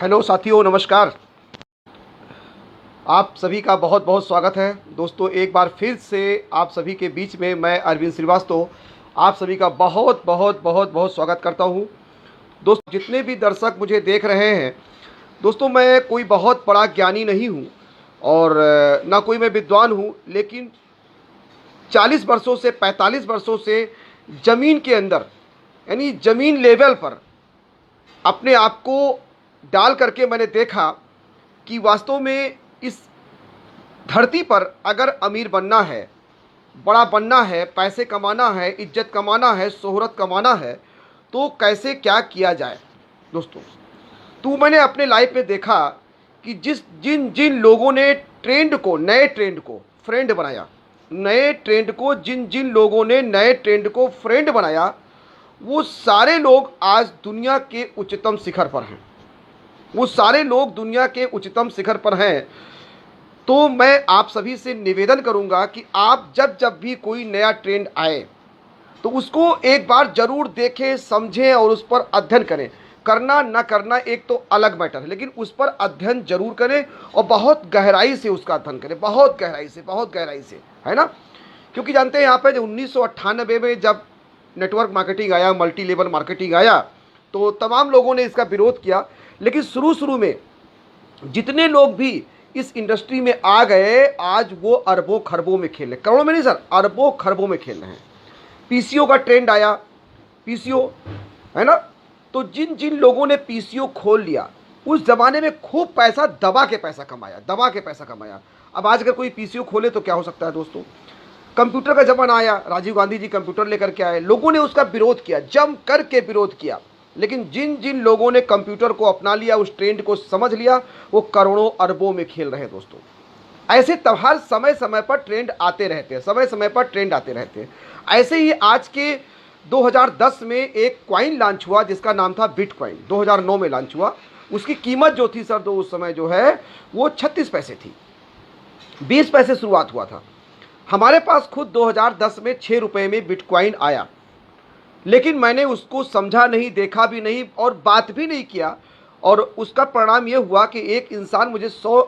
Hello साथियों, नमस्कार। आप सभी का बहुत बहुत स्वागत है। दोस्तों, एक बार फिर से आप सभी के बीच में मैं अरविंद श्रीवास्तव आप सभी का बहुत बहुत बहुत बहुत स्वागत करता हूं। दोस्तों, जितने भी दर्शक मुझे देख रहे हैं, दोस्तों मैं कोई बहुत बड़ा ज्ञानी नहीं हूं और ना कोई मैं विद्वान हूं, लेकिन 40 वर्षों से 45 वर्षों से ज़मीन के अंदर यानी ज़मीन लेवल पर अपने आप को डाल करके मैंने देखा कि वास्तव में इस धरती पर अगर अमीर बनना है, बड़ा बनना है, पैसे कमाना है, इज्जत कमाना है, शोहरत कमाना है, तो कैसे क्या किया जाए। दोस्तों, तो मैंने अपने लाइफ में देखा कि जिन जिन लोगों ने नए ट्रेंड को फ्रेंड बनाया, जिन जिन लोगों ने नए ट्रेंड को फ्रेंड बनाया, वो सारे लोग आज दुनिया के उच्चतम शिखर पर हैं। वो सारे लोग दुनिया के उच्चतम शिखर पर हैं। तो मैं आप सभी से निवेदन करूंगा कि आप जब जब भी कोई नया ट्रेंड आए तो उसको एक बार जरूर देखें, समझें और उस पर अध्ययन करें। करना ना करना एक तो अलग मैटर है, लेकिन उस पर अध्ययन जरूर करें और बहुत गहराई से उसका अध्ययन करें, बहुत गहराई से, है ना। क्योंकि जानते हैं यहाँ पे 1998 में जब नेटवर्क मार्केटिंग आया, मल्टी लेवल मार्केटिंग आया, तो तमाम लोगों ने इसका विरोध किया। लेकिन शुरू में जितने लोग भी इस इंडस्ट्री में आ गए, आज वो अरबों खरबों में खेल रहे, करोड़ों में नहीं सर, अरबों खरबों में खेल रहे हैं। पीसीओ का ट्रेंड आया, पीसीओ, है ना। तो जिन जिन लोगों ने पीसीओ खोल लिया, उस जमाने में खूब पैसा दबा के पैसा कमाया। अब आज अगर कोई पीसीओ खोले तो क्या हो सकता है दोस्तों। कंप्यूटर का जमाना आया, राजीव गांधी जी कंप्यूटर लेकर के आए, लोगों ने उसका विरोध किया, जम करके विरोध किया। लेकिन जिन जिन लोगों ने कंप्यूटर को अपना लिया, उस ट्रेंड को समझ लिया, वो करोड़ों अरबों में खेल रहे हैं दोस्तों। ऐसे तब हर समय समय पर ट्रेंड आते रहते हैं। ऐसे ही आज के 2010 में एक कॉइन लॉन्च हुआ जिसका नाम था बिटकॉइन। 2009 में लॉन्च हुआ। उसकी कीमत जो थी सर, तो उस समय जो है वो 36 पैसे थी, 20 पैसे शुरुआत हुआ था। हमारे पास खुद 2010 में 6 रुपये में बिटकॉइन आया, लेकिन मैंने उसको समझा नहीं, देखा भी नहीं और बात भी नहीं किया। और उसका परिणाम ये हुआ कि एक इंसान मुझे 100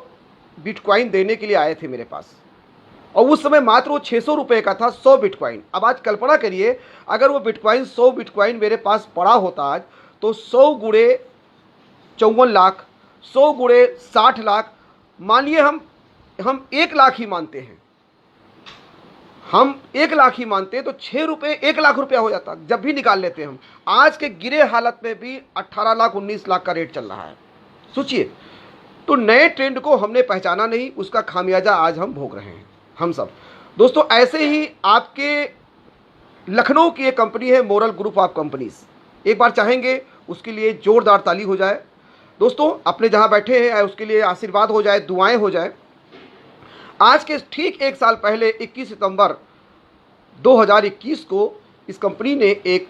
बिटकॉइन देने के लिए आए थे मेरे पास, और उस समय मात्र वो 600 रुपये का था 100 बिटकॉइन। अब आज कल्पना करिए, अगर वो बिटकॉइन 100 बिटकॉइन मेरे पास पड़ा होता आज, तो 100 गुणे 54 लाख, 100 गुणे 60 लाख, मानिए हम 1 लाख ही मानते हैं, हम 1 लाख ही मानते हैं, तो 6 रुपये 1 लाख रुपया हो जाता जब भी निकाल लेते हैं हम। आज के गिरे हालत में भी 18 लाख 19 लाख का रेट चल रहा है, सोचिए। तो नए ट्रेंड को हमने पहचाना नहीं, उसका खामियाजा आज हम भोग रहे हैं, हम सब। दोस्तों, ऐसे ही आपके लखनऊ की एक कंपनी है, मोरल ग्रुप ऑफ कंपनीज। एक बार चाहेंगे उसके लिए जोरदार ताली हो जाए दोस्तों, अपने जहां बैठे हैं उसके लिए आशीर्वाद हो जाए, दुआएं हो जाए। आज के ठीक 1 साल पहले 21 सितंबर 2021 को इस कंपनी ने एक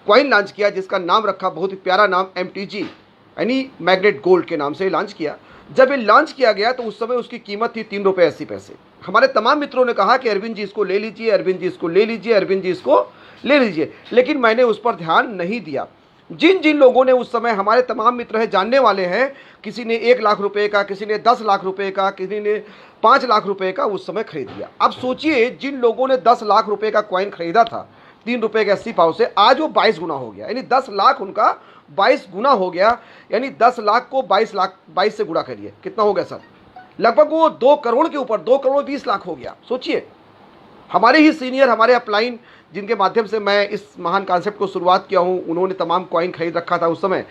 कॉइन लॉन्च किया जिसका नाम रखा, बहुत ही प्यारा नाम, MTG यानी मैग्नेट गोल्ड के नाम से लॉन्च किया। जब ये लॉन्च किया गया तो उस समय उसकी कीमत थी 3 रुपये 80 पैसे। हमारे तमाम मित्रों ने कहा कि अरविंद जी इसको ले लीजिए, अरविंद जी इसको ले लीजिए, अरविंद जी इसको ले लीजिए, लेकिन मैंने उस पर ध्यान नहीं दिया। जिन जिन लोगों ने उस समय, हमारे तमाम मित्र हैं, जानने वाले हैं, किसी ने 1 लाख रुपए का, किसी ने 10 लाख रुपए का, किसी ने 5 लाख रुपए का उस समय खरीद लिया। अब सोचिए, जिन लोगों ने 10 लाख रुपए का कॉइन खरीदा था 3 रुपये के 80 पाव से, आज वो 22 गुना हो गया, यानी 10 लाख उनका 22 गुना हो गया। यानी 10 लाख को 22 से गुणा करिए, कितना हो गया सर? लगभग वो 2 करोड़ के ऊपर, 2 करोड़ 20 लाख हो गया। सोचिए, हमारे ही सीनियर, हमारे अपलाइन, जिनके माध्यम से मैं इस महान कॉन्सेप्ट को शुरुआत किया हूँ, उन्होंने तमाम कॉइन खरीद रखा था उस समय,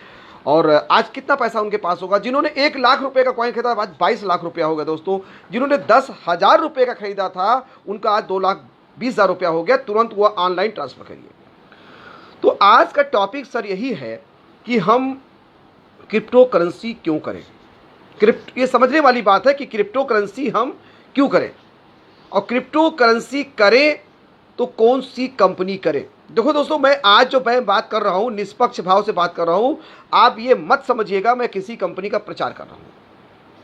और आज कितना पैसा उनके पास होगा। जिन्होंने 1 लाख रुपए का कॉइन खरीदा, आज 22 लाख रुपया हो गया दोस्तों। जिन्होंने 10,000 रुपये का खरीदा था, उनका आज 2,20,000 रुपया हो गया, तुरंत वो ऑनलाइन ट्रांसफर करिए। तो आज का टॉपिक सर यही है कि हम क्रिप्टो करेंसी क्यों करें। ये समझने वाली बात है कि क्रिप्टो करेंसी हम क्यों करें, और क्रिप्टो करेंसी करें तो कौन सी कंपनी करे। देखो दोस्तों, मैं आज जो बात कर रहा हूं, निष्पक्ष भाव से बात कर रहा हूं। आप ये मत समझिएगा मैं किसी कंपनी का प्रचार कर रहा हूं।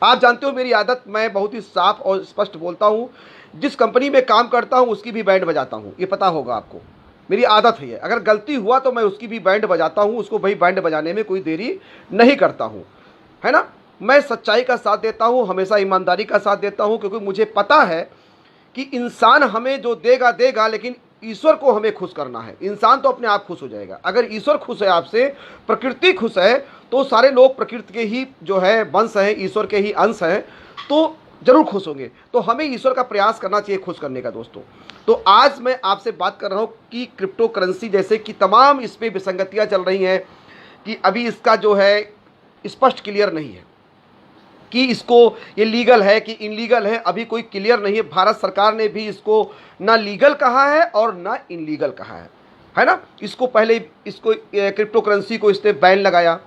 आप जानते हो मेरी आदत, मैं बहुत ही साफ और स्पष्ट बोलता हूं। जिस कंपनी में काम करता हूं उसकी भी बैंड बजाता हूं, ये पता होगा आपको, मेरी आदत है। अगर गलती हुआ तो मैं उसकी भी बैंड बजाता हूं, उसको भाई बैंड बजाने में कोई देरी नहीं करता हूं। है ना। मैं सच्चाई का साथ देता हूँ, हमेशा ईमानदारी का साथ देता हूँ, क्योंकि मुझे पता है कि इंसान हमें जो देगा देगा, लेकिन ईश्वर को हमें खुश करना है। इंसान तो अपने आप खुश हो जाएगा। अगर ईश्वर खुश है आपसे, प्रकृति खुश है, तो सारे लोग प्रकृति के ही जो है वंश हैं, ईश्वर के ही अंश हैं, तो जरूर खुश होंगे। तो हमें ईश्वर का प्रयास करना चाहिए खुश करने का दोस्तों। तो आज मैं आपसे बात कर रहा हूँ कि क्रिप्टो करेंसी जैसे कि तमाम इसमें विसंगतियाँ चल रही हैं कि अभी इसका जो है स्पष्ट क्लियर नहीं है कि इसको ये लीगल है कि इनलीगल है, अभी कोई क्लियर नहीं है। भारत सरकार ने भी इसको ना लीगल कहा है और ना इनलीगल कहा है ना। इसको पहले इसको क्रिप्टो करेंसी को इसने बैन लगाया,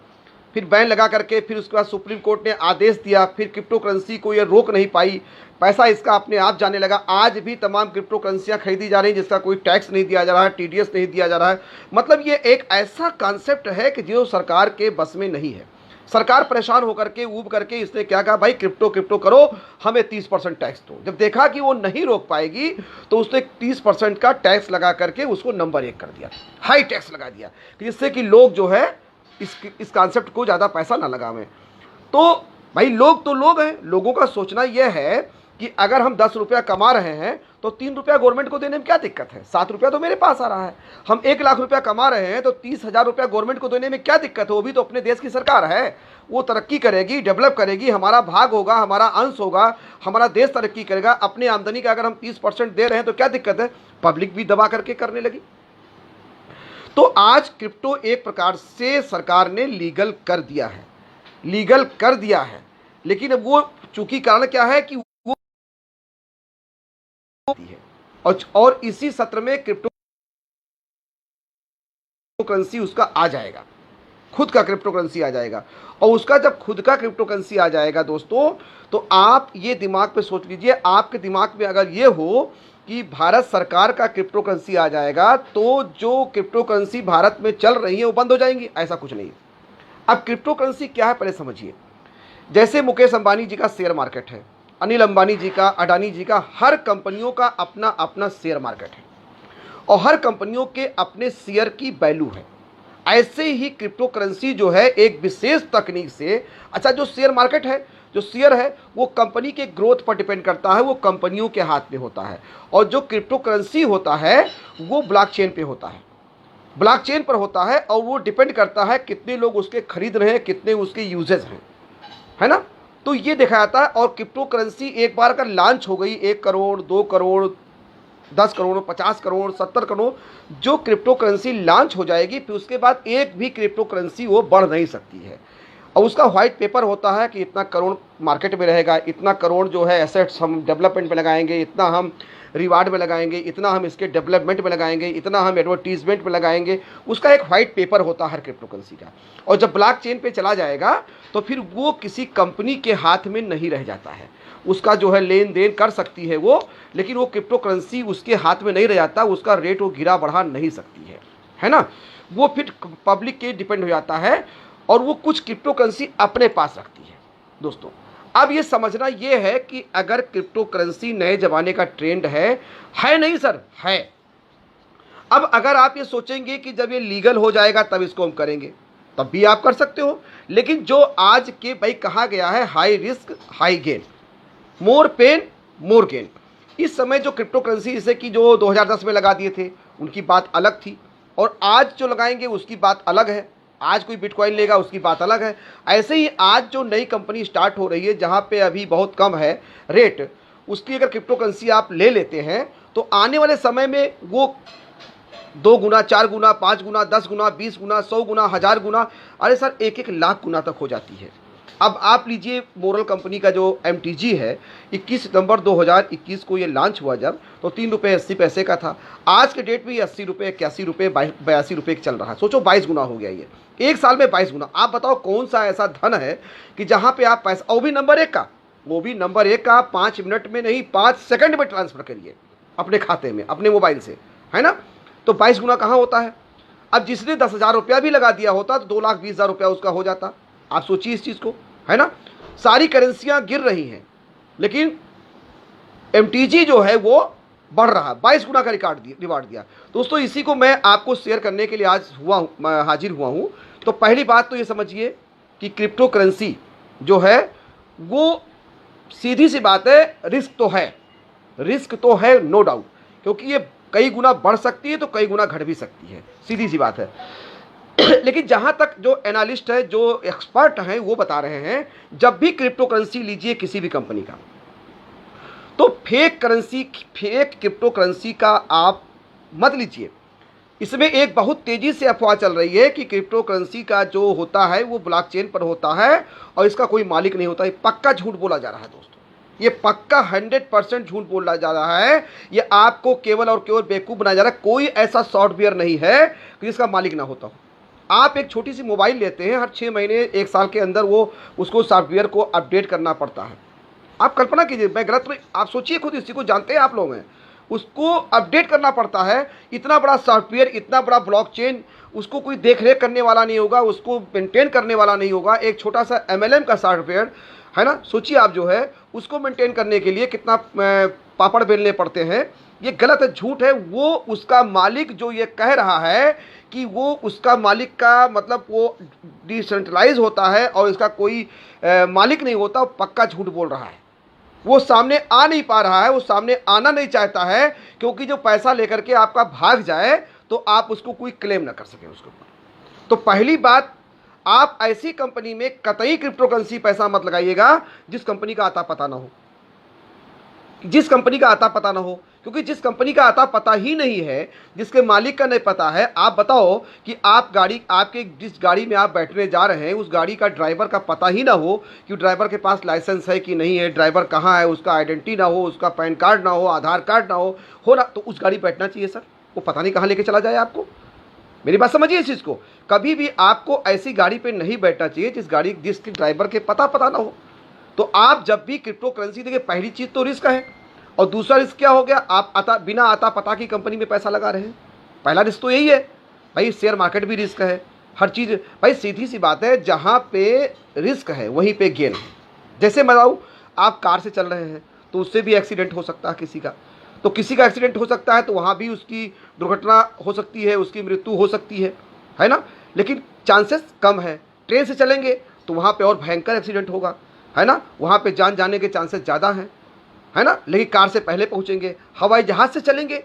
फिर बैन लगा करके फिर उसके बाद सुप्रीम कोर्ट ने आदेश दिया, फिर क्रिप्टो करेंसी को ये रोक नहीं पाई, पैसा इसका अपने आप जाने लगा। आज भी तमाम क्रिप्टो करेंसियाँ खरीदी जा रही हैं जिसका कोई टैक्स नहीं दिया जा रहा है, टीडीएस नहीं दिया जा रहा है। मतलब ये एक ऐसा कॉन्सेप्ट है कि जो सरकार के बस में नहीं है। सरकार परेशान होकर के ऊब करके इसने क्या कहा, भाई क्रिप्टो क्रिप्टो करो, हमें 30% टैक्स दो। जब देखा कि वो नहीं रोक पाएगी तो उसने 30% का टैक्स लगा करके उसको नंबर 1 कर दिया, हाई टैक्स लगा दिया, जिससे कि लोग जो है इस कॉन्सेप्ट को ज़्यादा पैसा ना लगावें। तो भाई लोग तो लोग हैं, लोगों का सोचना यह है कि अगर हम 10 रुपया कमा रहे हैं तो 3 रुपया गवर्नमेंट को देने में क्या दिक्कत है, 7 रुपया तो मेरे पास आ रहा है। हम 1 लाख रुपया कमा रहे हैं तो 30,000 रुपया गवर्नमेंट को देने में क्या दिक्कत है, वो भी तो अपने देश की सरकार है, वो तरक्की करेगी, डेवलप करेगी, हमारा भाग होगा, हमारा अंश होगा, हमारा देश तरक्की करेगा। अपनी आमदनी का अगर हम 30% दे रहे हैं तो क्या दिक्कत है, पब्लिक भी दबा करके करने लगी। तो आज क्रिप्टो एक प्रकार से सरकार ने लीगल कर दिया है, लीगल कर दिया है, लेकिन अब वो चूंकि कारण क्या है कि वो है और इसी सत्र में क्रिप्टो करेंसी उसका आ जाएगा, खुद का क्रिप्टो करेंसी आ जाएगा। और उसका जब खुद का क्रिप्टो करेंसी आ जाएगा दोस्तों, तो आप ये दिमाग पे सोच लीजिए, आपके दिमाग में अगर ये हो कि भारत सरकार का क्रिप्टो करेंसी आ जाएगा तो जो क्रिप्टो करेंसी भारत में चल रही है वो बंद हो जाएंगी, ऐसा कुछ नहीं। अब क्रिप्टो करेंसी क्या है पहले समझिए। जैसे मुकेश अंबानी जी का शेयर मार्केट है, अनिल अंबानी जी का, अडानी जी का, हर कंपनियों का अपना अपना शेयर मार्केट है और हर कंपनियों के अपने शेयर की वैल्यू है। ऐसे ही क्रिप्टो करेंसी जो है एक विशेष तकनीक से, अच्छा जो शेयर मार्केट है, जो शेयर है वो कंपनी के ग्रोथ पर डिपेंड करता है, वो कंपनियों के हाथ में होता है। और जो क्रिप्टो करेंसी होता है वो ब्लॉकचेन पे होता है, ब्लॉकचेन पर होता है और वो डिपेंड करता है कितने लोग उसके खरीद रहे हैं, कितने उसके यूजेस हैं, है ना। तो ये देखा जाता है। और क्रिप्टो करेंसी एक बार अगर लॉन्च हो गई, 1 करोड़ 2 करोड़ 10 करोड़ 50 करोड़ 70 करोड़ जो क्रिप्टो करेंसी लॉन्च हो जाएगी, फिर उसके बाद एक भी क्रिप्टो करेंसी वो बढ़ नहीं सकती है। और उसका व्हाइट पेपर होता है कि इतना करोड़ मार्केट में रहेगा, इतना करोड़ जो है एसेट्स हम डेवलपमेंट में लगाएंगे, इतना हम रिवार्ड में लगाएंगे, इतना हम इसके डेवलपमेंट में लगाएंगे, इतना हम एडवर्टीजमेंट में लगाएंगे। उसका एक व्हाइट पेपर होता है हर क्रिप्टो करेंसी का। और जब ब्लॉकचेन पे चला जाएगा तो फिर वो किसी कंपनी के हाथ में नहीं रह जाता है, उसका जो है लेन देन कर सकती है वो, लेकिन वो क्रिप्टो करेंसी उसके हाथ में नहीं रह जाता, उसका रेट वो गिरा बढ़ा नहीं सकती है ना। वो फिर पब्लिक के डिपेंड हो जाता है और वो कुछ क्रिप्टो करेंसी अपने पास रखती है दोस्तों। अब ये समझना ये है कि अगर क्रिप्टो करेंसी नए ज़माने का ट्रेंड है नहीं सर, है। अब अगर आप ये सोचेंगे कि जब ये लीगल हो जाएगा तब इसको हम करेंगे, तब भी आप कर सकते हो। लेकिन जो आज के भाई कहा गया है high risk high gain, more pain more gain, इस समय जो क्रिप्टो करेंसी जैसे कि जो 2010 में लगा दिए थे उनकी बात अलग थी, और आज जो लगाएंगे उसकी बात अलग है। आज कोई बिटकॉइन लेगा उसकी बात अलग है। ऐसे ही आज जो नई कंपनी स्टार्ट हो रही है जहाँ पे अभी बहुत कम है रेट, उसकी अगर क्रिप्टो करेंसी आप ले लेते हैं तो आने वाले समय में वो 2 गुना 4 गुना 5 गुना 10 गुना 20 गुना 100 गुना 1000 गुना, अरे सर 1-1 लाख गुना तक हो जाती है। अब आप लीजिए मोरल कंपनी का जो MTG है, 21 सितंबर 2021 को ये लॉन्च हुआ जब, तो 3 रुपये 80 पैसे का था। आज के डेट में ये 80 रुपये 81 रुपये 82 रुपये चल रहा है। सोचो 22 गुना हो गया ये एक साल में, 22 गुना। आप बताओ कौन सा ऐसा धन है कि जहाँ पे आप पैसा, वो भी नंबर 1 का, वो भी नंबर 1 का 5 मिनट में नहीं 5 सेकंड में ट्रांसफ़र करिए अपने खाते में अपने मोबाइल से, है ना। तो 22 गुना कहाँ होता है। अब जिसने 10,000 रुपया भी लगा दिया होता तो 2,20,000 रुपया उसका हो जाता। आप सोचिए इस चीज़ को, है ना। सारी करेंसियाँ गिर रही हैं लेकिन MTG जो है वो बढ़ रहा, 22 गुना का रिवार्ड दिया दोस्तों। इसी को मैं आपको शेयर करने के लिए आज हाजिर हुआ हूँ। तो पहली बात तो ये समझिए कि क्रिप्टो करेंसी जो है वो सीधी सी बात है, रिस्क तो है नो डाउट, क्योंकि ये कई गुना बढ़ सकती है तो कई गुना घट भी सकती है, सीधी सी बात है। लेकिन जहां तक जो एनालिस्ट है, जो एक्सपर्ट हैं, वो बता रहे हैं जब भी क्रिप्टो करेंसी लीजिए किसी भी कंपनी का, तो फेक क्रिप्टो करेंसी का आप मत लीजिए। इसमें एक बहुत तेजी से अफवाह चल रही है कि क्रिप्टो करेंसी का जो होता है वो ब्लॉकचेन पर होता है और इसका कोई मालिक नहीं होता। ये पक्का झूठ बोला जा रहा है दोस्तों, ये पक्का 100% झूठ बोला जा रहा है। ये आपको केवल और केवल बेवकूफ़ बनाया जा रहा है। कोई ऐसा सॉफ्टवेयर नहीं है कि जिसका मालिक ना होता हो। आप एक छोटी सी मोबाइल लेते हैं, हर 6 महीने 1 साल के अंदर वो उसको सॉफ्टवेयर को अपडेट करना पड़ता है। आप कल्पना कीजिए, मैं गलत नहीं, आप सोचिए खुद, इसी को जानते हैं आप लोग हैं, उसको अपडेट करना पड़ता है। इतना बड़ा सॉफ्टवेयर, इतना बड़ा ब्लॉकचेन, उसको कोई देख रेख करने वाला नहीं होगा, उसको मेंटेन करने वाला नहीं होगा। एक छोटा सा MLM का सॉफ्टवेयर है ना, सोचिए आप, जो है उसको मेंटेन करने के लिए कितना पापड़ बेलने पड़ते हैं। ये गलत है, झूठ है। वो उसका मालिक जो ये कह रहा है कि वो उसका मालिक का मतलब वो डिसेंट्रलाइज होता है और इसका कोई मालिक नहीं होता, पक्का झूठ बोल रहा है। वो सामने आ नहीं पा रहा है, वो सामने आना नहीं चाहता है, क्योंकि जो पैसा लेकर के आपका भाग जाए तो आप उसको कोई क्लेम ना कर सके उसके ऊपर। तो पहली बात, आप ऐसी कंपनी में कतई क्रिप्टो करेंसी पैसा मत लगाइएगा जिस कंपनी का आता पता ना हो, क्योंकि जिस कंपनी का आता पता ही नहीं है, जिसके मालिक का नहीं पता है। आप बताओ कि आपके जिस गाड़ी में आप बैठने जा रहे हैं, उस गाड़ी का ड्राइवर का पता ही ना हो कि ड्राइवर के पास लाइसेंस है कि नहीं है, ड्राइवर कहाँ है, उसका आइडेंटिटी ना हो, उसका पैन कार्ड ना हो, आधार कार्ड ना हो ना, तो उस गाड़ी बैठना चाहिए सर। वो पता नहीं कहाँ लेके चला जाए आपको। मेरी बात समझिए इस चीज़ को। कभी भी आपको ऐसी गाड़ी पर नहीं बैठना चाहिए जिसके ड्राइवर के पता ना हो। तो आप जब भी क्रिप्टो करेंसी देखिए, पहली चीज़ तो रिस्क है, और दूसरा रिस्क क्या हो गया, आप बिना आता पता की कंपनी में पैसा लगा रहे हैं। पहला रिस्क तो यही है भाई। शेयर मार्केट भी रिस्क है, हर चीज़ भाई, सीधी सी बात है, जहाँ पे रिस्क है वहीं पे गेन है। जैसे मैं बताऊँ, आप कार से चल रहे हैं तो उससे भी एक्सीडेंट हो सकता है किसी का, तो किसी का एक्सीडेंट हो सकता है तो वहाँ भी उसकी दुर्घटना हो सकती है, उसकी मृत्यु हो सकती है ना, लेकिन चांसेस कम है। ट्रेन से चलेंगे तो वहाँ पे और भयंकर एक्सीडेंट होगा, है ना, वहाँ पे जान जाने के चांसेस ज़्यादा हैं, है ना। लेकिन कार से पहले पहुँचेंगे। हवाई जहाज़ से चलेंगे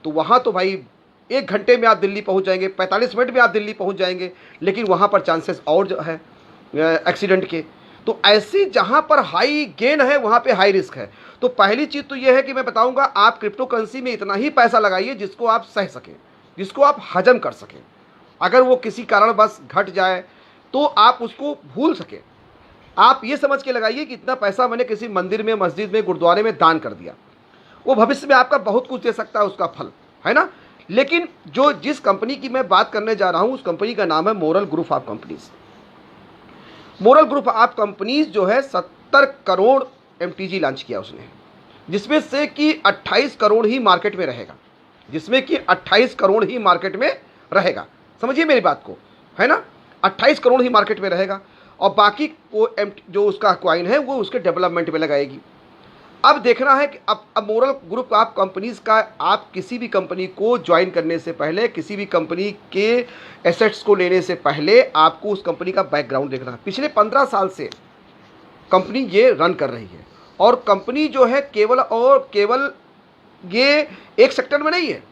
तो वहाँ तो भाई 1 घंटे में आप दिल्ली पहुँच जाएंगे, 45 मिनट में आप दिल्ली पहुँच जाएंगे, लेकिन वहाँ पर चांसेस और जो है एक्सीडेंट के। तो ऐसी जहाँ पर हाई गेन है वहाँ पे हाई रिस्क है। तो पहली चीज़ तो ये है कि मैं बताऊँगा, आप क्रिप्टो करेंसी में इतना ही पैसा लगाइए जिसको आप सह सकें, जिसको आप हजम कर सकें। अगर वो किसी कारण बस घट जाए तो आप उसको भूल सकें। आप ये समझ के लगाइए कि इतना पैसा मैंने किसी मंदिर में, मस्जिद में, गुरुद्वारे में दान कर दिया, वो भविष्य में आपका बहुत कुछ दे सकता है उसका फल, है ना। लेकिन जिस कंपनी की मैं बात करने जा रहा हूं, उस कंपनी का नाम है moral group of companies. Moral group of companies जो है 70 करोड़ MTG लॉन्च किया उसने, जिसमें से कि 28 करोड़ ही मार्केट में रहेगा, रहेगा। समझिए मेरी बात को, है ना, 28 करोड़ ही मार्केट में रहेगा और बाकी वो जो उसका कॉइन है वो उसके डेवलपमेंट में लगाएगी। अब देखना है कि अब मोरल ग्रुप ऑफ कंपनीज का, आप किसी भी कंपनी को ज्वाइन करने से पहले, किसी भी कंपनी के एसेट्स को लेने से पहले आपको उस कंपनी का बैकग्राउंड देखना है। पिछले 15 साल से कंपनी ये रन कर रही है और कंपनी जो है केवल ये एक सेक्टर में नहीं है,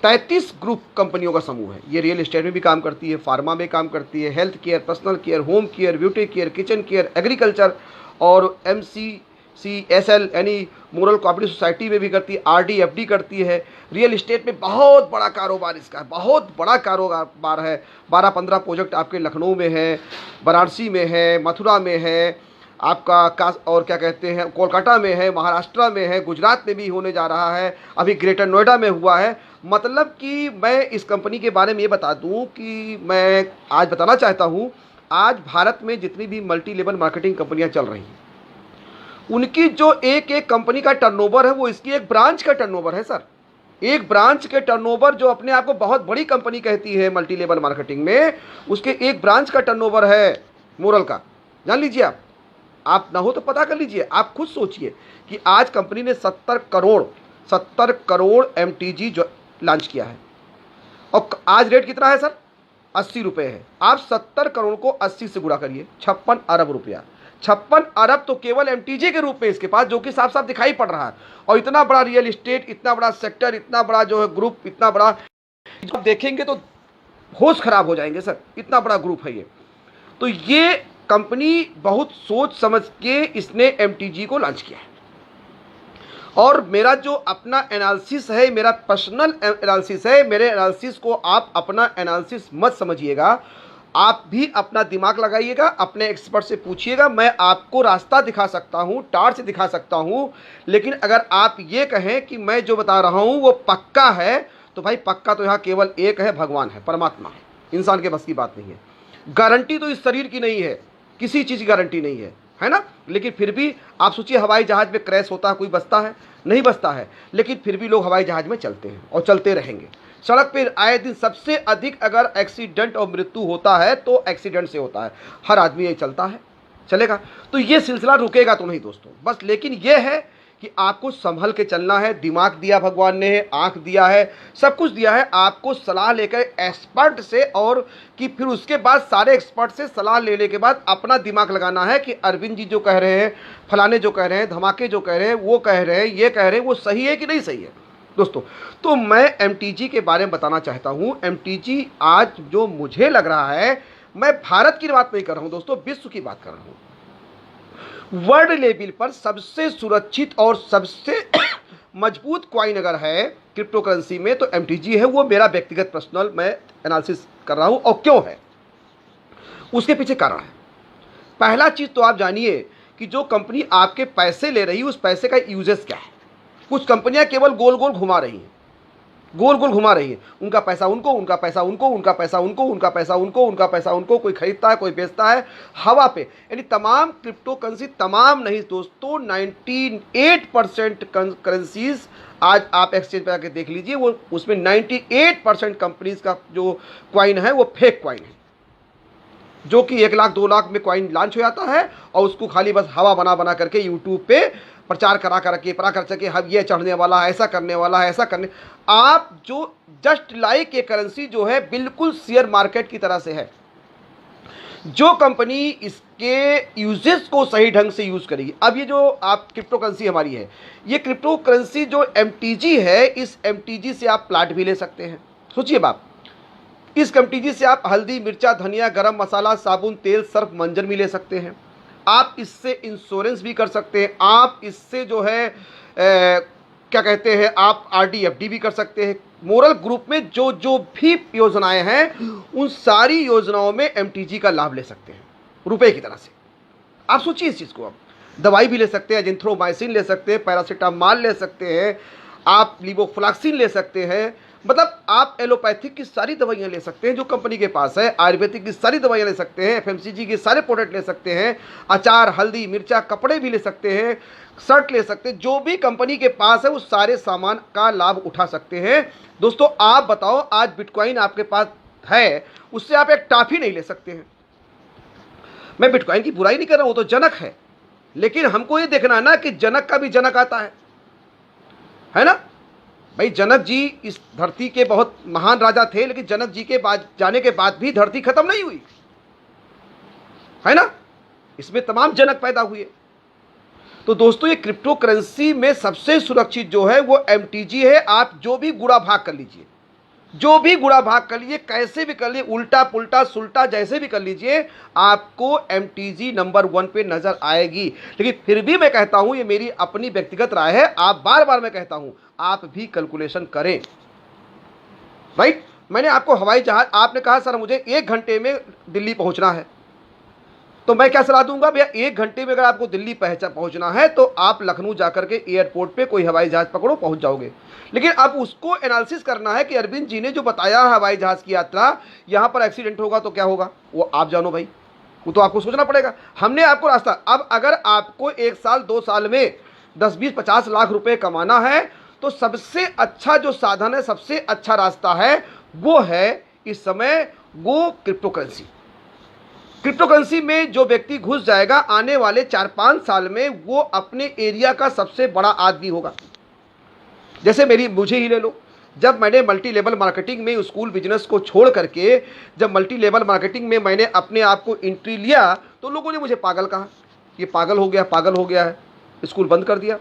33 ग्रुप कंपनियों का समूह है। ये रियल एस्टेट में भी काम करती है, फार्मा में काम करती है, health care, personal care, home care, beauty care, kitchen care, agriculture और MCCSL यानी मोरल कोऑपरेटिव सोसाइटी में भी करती है, RD FD करती है। रियल एस्टेट में बहुत बड़ा कारोबार इसका है, बहुत बड़ा कारोबार है। 12-15 प्रोजेक्ट आपके लखनऊ में है, वाराणसी में है, मथुरा में है, आपका और क्या कहते हैं कोलकाता में है, महाराष्ट्र में है, गुजरात में भी होने जा रहा है, अभी ग्रेटर नोएडा में हुआ है। मतलब कि मैं इस कंपनी के बारे में ये बता दूं कि मैं आज बताना चाहता हूं, आज भारत में जितनी भी मल्टी लेवल मार्केटिंग कंपनियां चल रही हैं, उनकी जो एक कंपनी का टर्नओवर है वो इसकी एक ब्रांच का टर्नओवर है सर। एक ब्रांच के टर्नओवर जो अपने आप को बहुत बड़ी कंपनी कहती है मल्टी लेवल मार्केटिंग में, उसके एक ब्रांच का टर्नओवर है मोरल का। जान लीजिए आप ना हो तो पता कर लीजिए, आप खुद सोचिए कि आज कंपनी ने 70 करोड़ MTG जो लॉन्च किया है और आज रेट कितना है सर, 80 रुपये है। आप 70 करोड़ को 80 से गुणा करिए, 56 अरब रुपया। 56 अरब तो केवल एमटीजी के रूप में इसके पास, जो कि साफ साफ दिखाई पड़ रहा है। और इतना बड़ा रियल इस्टेट, इतना बड़ा सेक्टर, इतना बड़ा जो है ग्रुप, इतना बड़ा, आप देखेंगे तो होश खराब हो जाएंगे सर, इतना बड़ा ग्रुप है ये। तो ये कंपनी बहुत सोच समझ के इसने एमटीजी को लॉन्च किया है। और मेरा जो अपना एनालिसिस है, मेरा पर्सनल एनालिसिस है, मेरे एनालिसिस को आप अपना एनालिसिस मत समझिएगा, आप भी अपना दिमाग लगाइएगा, अपने एक्सपर्ट से पूछिएगा। मैं आपको रास्ता दिखा सकता हूँ, टार्च दिखा सकता हूँ, लेकिन अगर आप ये कहें कि मैं जो बता रहा हूँ वो पक्का है, तो भाई पक्का तो यहाँ केवल एक है, भगवान है, परमात्मा है, इंसान के बस की बात नहीं है। गारंटी तो इस शरीर की नहीं है, किसी चीज़ की गारंटी नहीं है ना। लेकिन फिर भी आप सोचिए, हवाई जहाज़ में क्रैश होता है, कोई बचता है? नहीं बचता है, लेकिन फिर भी लोग हवाई जहाज़ में चलते हैं और चलते रहेंगे। सड़क पर आए दिन सबसे अधिक अगर एक्सीडेंट और मृत्यु होता है तो एक्सीडेंट से होता है, हर आदमी ये चलता है, चलेगा। तो ये सिलसिला रुकेगा तो नहीं दोस्तों, बस। लेकिन ये है कि आपको संभल के चलना है। दिमाग दिया भगवान ने, आंख दिया है, सब कुछ दिया है, आपको सलाह लेकर एक्सपर्ट से, और कि फिर उसके बाद सारे एक्सपर्ट से सलाह लेने के बाद अपना दिमाग लगाना है कि अरविंद जी जो कह रहे हैं, फलाने जो कह रहे हैं, धमाके जो कह रहे हैं, वो कह रहे हैं, ये कह रहे हैं, वो सही है कि नहीं सही है दोस्तों। तो मैं एमटीजी के बारे में बताना चाहता हूँ। एमटीजी आज जो मुझे लग रहा है, मैं भारत की बात नहीं कर रहा हूँ दोस्तों, विश्व की बात कर रहा हूँ। वर्ल्ड लेवल पर सबसे सुरक्षित और सबसे मजबूत कॉइन अगर है क्रिप्टो करेंसी में, तो एमटीजी है। वो मेरा व्यक्तिगत पर्सनल मैं एनालिसिस कर रहा हूं। और क्यों है, उसके पीछे कारण है। पहला चीज तो आप जानिए कि जो कंपनी आपके पैसे ले रही है, उस पैसे का यूजेस क्या है। कुछ कंपनियां केवल गोल गोल घुमा रही हैं, गोल गोल घुमा रही है, उनका पैसा उनको, उनका पैसा उनको, उनका पैसा उनको, उनका पैसा उनको, उनका पैसा उनको, कोई खरीदता है, कोई बेचता है हवा पे। यानी तमाम क्रिप्टो करेंसी, तमाम नहीं दोस्तों, 98% करेंसीज आज आप एक्सचेंज पर आके देख लीजिए, वो उसमें 98% कंपनीज का जो क्वाइन है वो फेक क्वाइन है, जो कि 1 लाख 2 लाख में क्वाइन लॉन्च हो जाता है और उसको खाली बस हवा बना बना करके यूट्यूब पे प्रचार करा करके हम ये चढ़ने वाला है, ऐसा करने वाला है, ऐसा करने। आप जो जस्ट लाइक ये करेंसी जो है बिल्कुल शेयर मार्केट की तरह से है। जो कंपनी इसके यूजेस को सही ढंग से यूज करेगी, अब ये जो आप क्रिप्टो करेंसी हमारी है, ये क्रिप्टो करेंसी जो एमटीजी है, इस एमटीजी से आप प्लाट भी ले सकते हैं। सोचिए बाप, इस एमटीजी से आप हल्दी, मिर्चा, धनिया, गरम मसाला, साबुन, तेल, सर्फ, मंजन भी ले सकते हैं। आप इससे इंश्योरेंस भी कर सकते हैं। आप इससे जो है क्या कहते हैं, आप आरडी एफडी भी कर सकते हैं। मोरल ग्रुप में जो जो भी योजनाएं हैं, उन सारी योजनाओं में एमटीजी का लाभ ले सकते हैं रुपए की तरह से। आप सोचिए इस चीज़ को। आप दवाई भी ले सकते हैं, एजिथ्रोमाइसिन ले सकते हैं, पैरासीटामोल ले सकते हैं, आप लिवोफ्लैक्सिन ले सकते हैं, मतलब आप एलोपैथिक की सारी दवाइयां ले सकते हैं जो कंपनी के पास है, आयुर्वेदिक की सारी दवाइयां ले सकते हैं, एफएमसीजी के सारे प्रोडक्ट ले सकते हैं, अचार, हल्दी, मिर्चा, कपड़े भी ले सकते हैं, शर्ट ले सकते हैं। जो भी कंपनी के पास है उस सारे सामान का लाभ उठा सकते हैं। दोस्तों आप बताओ, आज बिटकॉइन आपके पास है, उससे आप एक टॉफी नहीं ले सकते हैं। मैं बिटकॉइन की बुराई नहीं कर रहा हूं, वो तो जनक है, लेकिन हमको ये देखना है ना कि जनक का भी जनक आता है ना भाई। जनक जी इस धरती के बहुत महान राजा थे, लेकिन जनक जी के बाद जाने के बाद भी धरती खत्म नहीं हुई, है ना। इसमें तमाम जनक पैदा हुए। तो दोस्तों ये क्रिप्टो करेंसी में सबसे सुरक्षित जो है वो एमटीजी है। आप जो भी गुड़ा भाग कर लीजिए, जो भी गुड़ा भाग कर लीजिए, कैसे भी कर लीजिए, उल्टा पुल्टा सुल्टा जैसे भी कर लीजिए, आपको एमटीजी नंबर 1 पे नजर आएगी। लेकिन फिर भी मैं कहता हूं, ये मेरी अपनी व्यक्तिगत राय है, आप बार बार मैं कहता हूं, आप भी कैलकुलेशन करें, राइट। मैंने आपको हवाई जहाज, आपने कहा सर मुझे 1 घंटे में दिल्ली पहुंचना है, तो मैं क्या सलाह दूंगा भैया, 1 घंटे में अगर आपको दिल्ली पहुंचना है तो आप लखनऊ जाकर के एयरपोर्ट पे कोई हवाई जहाज पकड़ो, पहुंच जाओगे। लेकिन अब उसको एनालिसिस करना है कि अरविंद जी ने जो बताया हवाई जहाज की यात्रा, यहां पर एक्सीडेंट होगा तो क्या होगा, वो आप जानो भाई, वो तो आपको सोचना पड़ेगा। हमने आपको रास्ता, अब अगर आपको 1 साल 2 साल में 10 20 50 लाख रुपए कमाना है, तो सबसे अच्छा जो साधन है, सबसे अच्छा रास्ता है, वो है इस समय वो क्रिप्टो करेंसी। क्रिप्टो करेंसी में जो व्यक्ति घुस जाएगा, आने वाले 4-5 साल में वो अपने एरिया का सबसे बड़ा आदमी होगा। जैसे मुझे ही ले लो, जब मैंने मल्टी लेवल मार्केटिंग में स्कूल बिजनेस को छोड़ करके जब मल्टी लेवल मार्केटिंग में मैंने अपने आप को एंट्री लिया, तो लोगों ने मुझे पागल कहा, ये पागल हो गया, पागल हो गया है, स्कूल बंद कर दिया।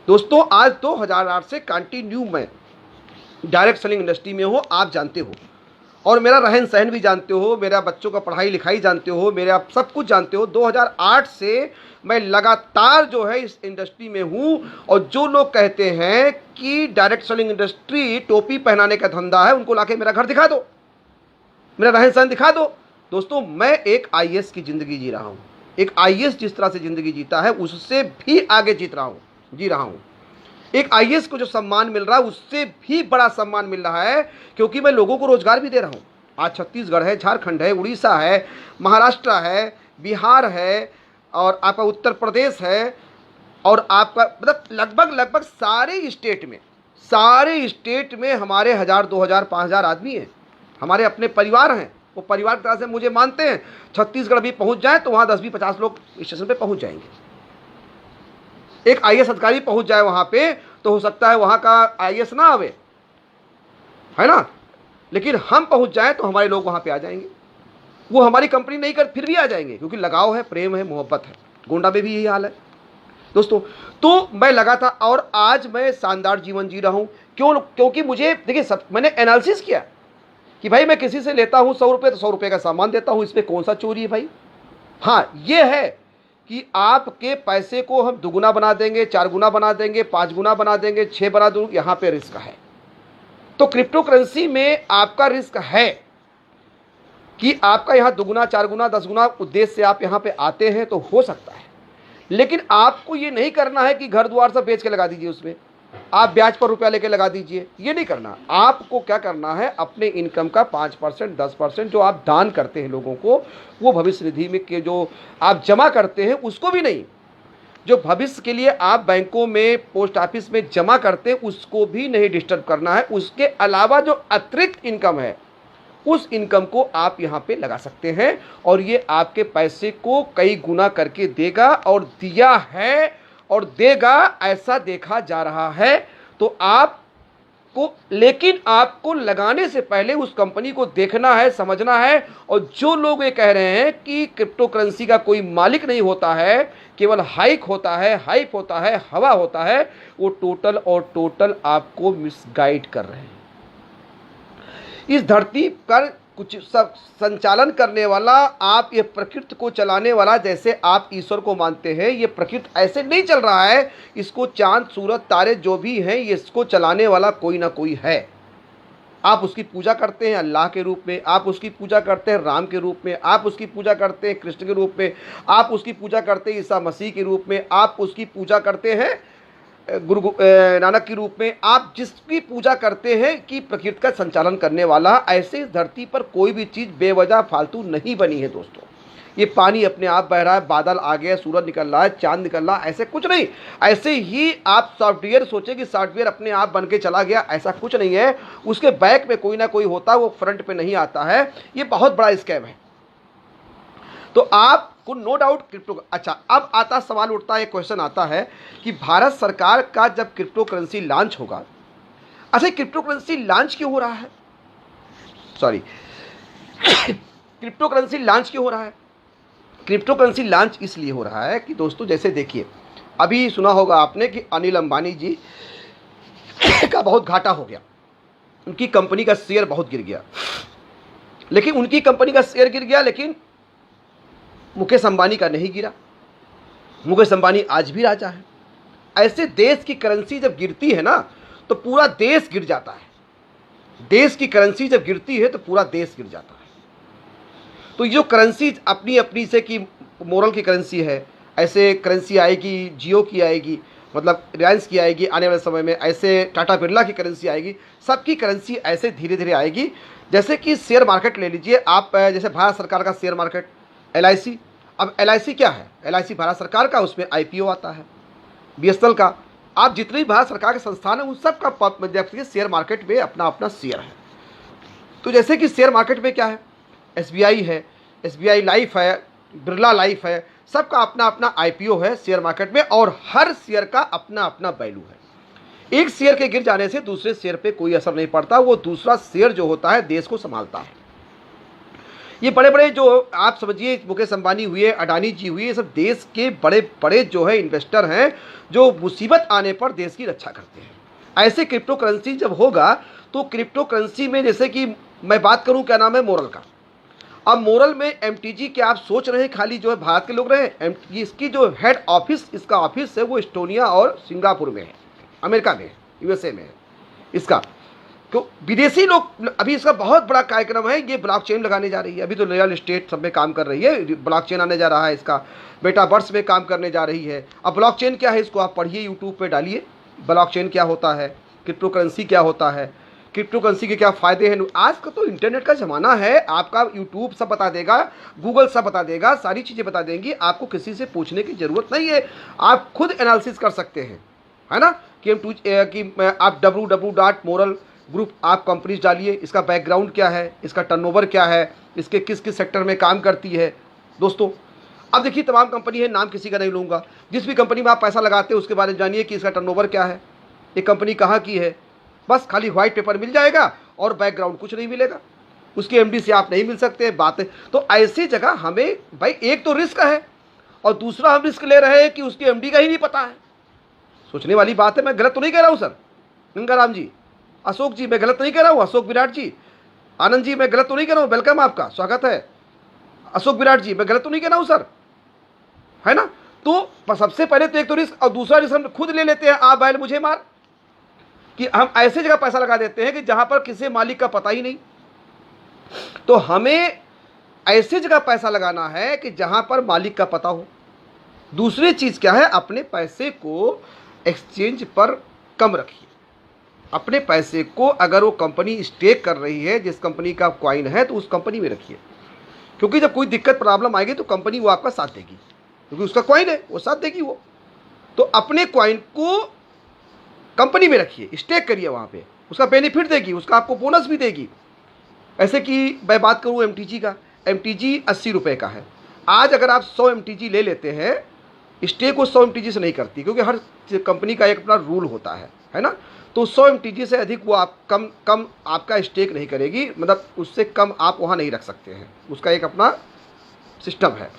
दोस्तों आज 2008 से कंटिन्यू मैं डायरेक्ट सेलिंग इंडस्ट्री में हूँ, आप जानते हो, और मेरा रहन सहन भी जानते हो, मेरा बच्चों का पढ़ाई लिखाई जानते हो, मेरा सब कुछ जानते हो। 2008 से मैं लगातार जो है इस इंडस्ट्री में हूँ। और जो लोग कहते हैं कि डायरेक्ट सेलिंग इंडस्ट्री टोपी पहनाने का धंधा है, उनको लाके मेरा घर दिखा दो, मेरा रहन सहन दिखा दो। दोस्तों मैं एक आईएएस की ज़िंदगी जी रहा हूँ। एक आईएएस जिस तरह से ज़िंदगी जीता है उससे भी आगे जी रहा हूँ। एक आईएएस को जो सम्मान मिल रहा है उससे भी बड़ा सम्मान मिल रहा है, क्योंकि मैं लोगों को रोजगार भी दे रहा हूँ। आज छत्तीसगढ़ है, झारखंड है, उड़ीसा है, महाराष्ट्र है, बिहार है, और आपका उत्तर प्रदेश है, और आपका मतलब लगभग सारे स्टेट में हमारे 1000, 2000, 5000 आदमी हैं, हमारे अपने परिवार हैं। वो परिवार की तरह से मुझे मानते हैं। छत्तीसगढ़ भी पहुंच जाए तो वहाँ 10-20-50 लोग स्टेशन पे पहुंच जाएंगे। एक आईएएस अधिकारी पहुंच जाए वहाँ पे तो हो सकता है वहाँ का आईएएस ना आवे, है ना, लेकिन हम पहुंच जाए तो हमारे लोग वहाँ पे आ जाएंगे। वो हमारी कंपनी नहीं कर फिर भी आ जाएंगे, क्योंकि लगाव है, प्रेम है, मोहब्बत है। गोंडा में भी यही हाल है दोस्तों। तो मैं लगा था और आज मैं शानदार जीवन जी रहा हूँ। क्योंकि मुझे देखिए, सब मैंने एनालिसिस किया कि भाई मैं किसी से लेता हूँ 100 रुपये तो 100 रुपये का सामान देता हूँ, इसमें कौन सा चोरी है भाई। हाँ ये है कि आपके पैसे को हम दुगुना बना देंगे, 4 गुना बना देंगे, 5 गुना बना देंगे, 6 बना देंगे, यहाँ पे रिस्क है। तो क्रिप्टो करेंसी में आपका रिस्क है कि आपका यहाँ दुगुना, 4 गुना, 10 गुना उद्देश्य से आप यहाँ पे आते हैं तो हो सकता है। लेकिन आपको ये नहीं करना है कि घर द्वार सब बेच के लगा दीजिए, उसमें आप ब्याज पर रुपया लेके लगा दीजिए, ये नहीं करना। आपको क्या करना है, अपने इनकम का 5%, 10% जो आप दान करते हैं लोगों को, वो भविष्य निधि में के जो आप जमा करते हैं उसको भी नहीं, जो भविष्य के लिए आप बैंकों में, पोस्ट ऑफिस में जमा करते हैं उसको भी नहीं डिस्टर्ब करना है। उसके अलावा जो अतिरिक्त इनकम है उस इनकम को आप यहाँ पे लगा सकते हैं, और ये आपके पैसे को कई गुना करके देगा, और दिया है और देगा, ऐसा देखा जा रहा है। तो आपको, लेकिन आपको लगाने से पहले उस कंपनी को देखना है, समझना है। और जो लोग ये कह रहे हैं कि क्रिप्टो करेंसी का कोई मालिक नहीं होता है, केवल हाइक होता है, हाइप होता है, हवा होता है, वो टोटल और टोटल आपको मिसगाइड कर रहे हैं। इस धरती पर कुछ सब संचालन करने वाला, आप ये प्रकृति को चलाने वाला, जैसे आप ईश्वर को मानते हैं, ये प्रकृति ऐसे नहीं चल रहा है। इसको चांद, सूरज, तारे जो भी हैं, ये इसको चलाने वाला कोई ना कोई है। आप उसकी पूजा करते हैं अल्लाह के रूप में, आप उसकी पूजा करते हैं राम के रूप में, आप उसकी पूजा करते हैं कृष्ण के रूप में, आप उसकी पूजा करते हैं ईसा मसीह के रूप में, आप उसकी पूजा करते हैं गुरु नानक के रूप में। आप जिसकी पूजा करते हैं कि प्रकृति का संचालन करने वाला, ऐसे इस धरती पर कोई भी चीज़ बेवजह फालतू नहीं बनी है दोस्तों। ये पानी अपने आप बह रहा है, बादल आ गया, सूरज निकल रहा है, चांद निकल रहा है, ऐसे कुछ नहीं। ऐसे ही आप सॉफ्टवेयर सोचें कि सॉफ्टवेयर अपने आप बन के चला गया, ऐसा कुछ नहीं है। उसके बैक में कोई ना कोई होता है, वो फ्रंट पे नहीं आता है। ये बहुत बड़ा स्कैम है। तो आपको नो डाउट क्रिप्टो, अच्छा अब आता सवाल उठता है, क्वेश्चन आता है कि भारत सरकार का जब क्रिप्टो करेंसी लॉन्च होगा, अच्छा क्रिप्टो करेंसी लॉन्च क्यों हो रहा है, सॉरी क्रिप्टो करेंसी लॉन्च क्यों हो रहा है? क्रिप्टो करेंसी लॉन्च इसलिए हो रहा है कि दोस्तों जैसे देखिए, अभी सुना होगा आपने कि अनिल अंबानी जी का बहुत घाटा हो गया, उनकी कंपनी का शेयर बहुत गिर गया। लेकिन उनकी कंपनी का शेयर गिर गया, लेकिन मुकेश अंबानी का नहीं गिरा। मुकेश अंबानी आज भी राजा है। ऐसे देश की करेंसी जब गिरती है ना तो पूरा देश गिर जाता है। देश की करेंसी जब गिरती है तो पूरा देश गिर जाता है। तो ये जो करेंसी अपनी अपनी से कि मोरल की करेंसी है, ऐसे करेंसी आएगी, जियो की आएगी, मतलब रिलायंस की आएगी आने वाले समय में, ऐसे टाटा बिरला की करेंसी आएगी, सबकी करेंसी ऐसे धीरे धीरे आएगी। जैसे कि शेयर मार्केट ले लीजिए आप, जैसे भारत सरकार का शेयर मार्केट एलआईसी। अब एलआईसी क्या है? एलआईसी भारत सरकार का, उसमें आईपीओ आता है बीएसएनएल का। आप जितने भी भारत सरकार के संस्थान हैं उन सब का शेयर मार्केट में अपना अपना शेयर है। तो जैसे कि शेयर मार्केट में क्या है, एसबीआई है, एसबीआई लाइफ है, बिरला लाइफ है, सबका अपना अपना आईपीओ है शेयर मार्केट में, और हर शेयर का अपना अपना वैल्यू है। एक शेयर के गिर जाने से दूसरे शेयर पे कोई असर नहीं पड़ता, वो दूसरा शेयर जो होता है देश को संभालता है। ये बड़े बड़े जो आप समझिए मुकेश अंबानी हुए, अडानी जी हुए, ये सब देश के बड़े बड़े जो है इन्वेस्टर हैं जो मुसीबत आने पर देश की रक्षा करते हैं। ऐसे क्रिप्टो करेंसी जब होगा तो क्रिप्टो करेंसी में जैसे कि मैं बात करूं क्या नाम है मोरल का। अब मोरल में एमटीजी के आप सोच रहे हैं खाली जो है भारत के लोग रहे, इसकी जो हेड ऑफिस इसका ऑफिस है वो एस्टोनिया और सिंगापुर में है, अमेरिका में है, यूएसए में है इसका। तो विदेशी लोग अभी इसका बहुत बड़ा कार्यक्रम है, ये ब्लॉकचेन लगाने जा रही है। अभी तो रियल एस्टेट सब में काम कर रही है, ब्लॉकचेन आने जा रहा है, इसका मेटावर्स में काम करने जा रही है। अब ब्लॉकचेन क्या है इसको आप पढ़िए, यूट्यूब पे डालिए ब्लॉकचेन क्या होता है, क्रिप्टो करेंसी क्या होता है, क्रिप्टो करेंसी के क्या फ़ायदे हैं। आज का तो इंटरनेट का ज़माना है, आपका यूट्यूब सब बता देगा, गूगल सब बता देगा, सारी चीज़ें बता देंगी, आपको किसी से पूछने की ज़रूरत नहीं है, आप खुद एनालिसिस कर सकते हैं, है ना। कि आप www.moral ग्रुप आप कंपनीज डालिए, इसका बैकग्राउंड क्या है, इसका टर्नओवर क्या है, इसके किस किस सेक्टर में काम करती है दोस्तों। अब देखिए तमाम कंपनी है, नाम किसी का नहीं लूँगा, जिस भी कंपनी में आप पैसा लगाते हैं उसके बारे में जानिए कि इसका टर्नओवर क्या है, ये कंपनी कहाँ की है। बस खाली व्हाइट पेपर मिल जाएगा और बैकग्राउंड कुछ नहीं मिलेगा, उसके एमडी से आप नहीं मिल सकते बातें। तो ऐसी जगह हमें भाई एक तो रिस्क है और दूसरा हम रिस्क ले रहे हैं कि उसके एमडी का ही नहीं पता है। सोचने वाली बात है, मैं गलत तो नहीं कह रहा हूँ सर, गंगाराम जी, अशोक जी मैं गलत नहीं कह रहा हूँ, अशोक विराट जी, आनंद जी मैं गलत तो नहीं कह रहा हूँ, वेलकम आपका स्वागत है। अशोक विराट जी मैं गलत तो नहीं कह रहा हूँ सर, है ना। तो सबसे पहले तो एक तो रिस्क और दूसरा रिस्क हम खुद ले लेते हैं, आप बैल मुझे मार, कि हम ऐसे जगह पैसा लगा देते हैं कि जहां पर किसी मालिक का पता ही नहीं। तो हमें ऐसे जगह पैसा लगाना है कि जहां पर मालिक का पता हो। दूसरी चीज क्या है, अपने पैसे को एक्सचेंज पर कम रखिए। अपने पैसे को अगर वो कंपनी स्टेक कर रही है, जिस कंपनी का कॉइन है, तो उस कंपनी में रखिए, क्योंकि जब कोई दिक्कत प्रॉब्लम आएगी तो कंपनी वो आपका साथ देगी, क्योंकि उसका कॉइन है, वो साथ देगी वो। तो अपने कॉइन को कंपनी में रखिए, स्टेक करिए, वहाँ पे उसका बेनिफिट देगी, उसका आपको बोनस भी देगी। ऐसे कि मैं बात करूँ एमटीजी का, एमटीजी 80 रुपये का है। आज अगर आप 100 एमटीजी ले लेते हैं, स्टेक वो 100 एमटीजी से नहीं करती, क्योंकि हर कंपनी का एक अपना रूल होता है ना। तो 100 एमटीजी से अधिक वो आप कम आपका स्टेक नहीं करेगी, मतलब उससे कम आप वहाँ नहीं रख सकते हैं, उसका एक अपना सिस्टम है।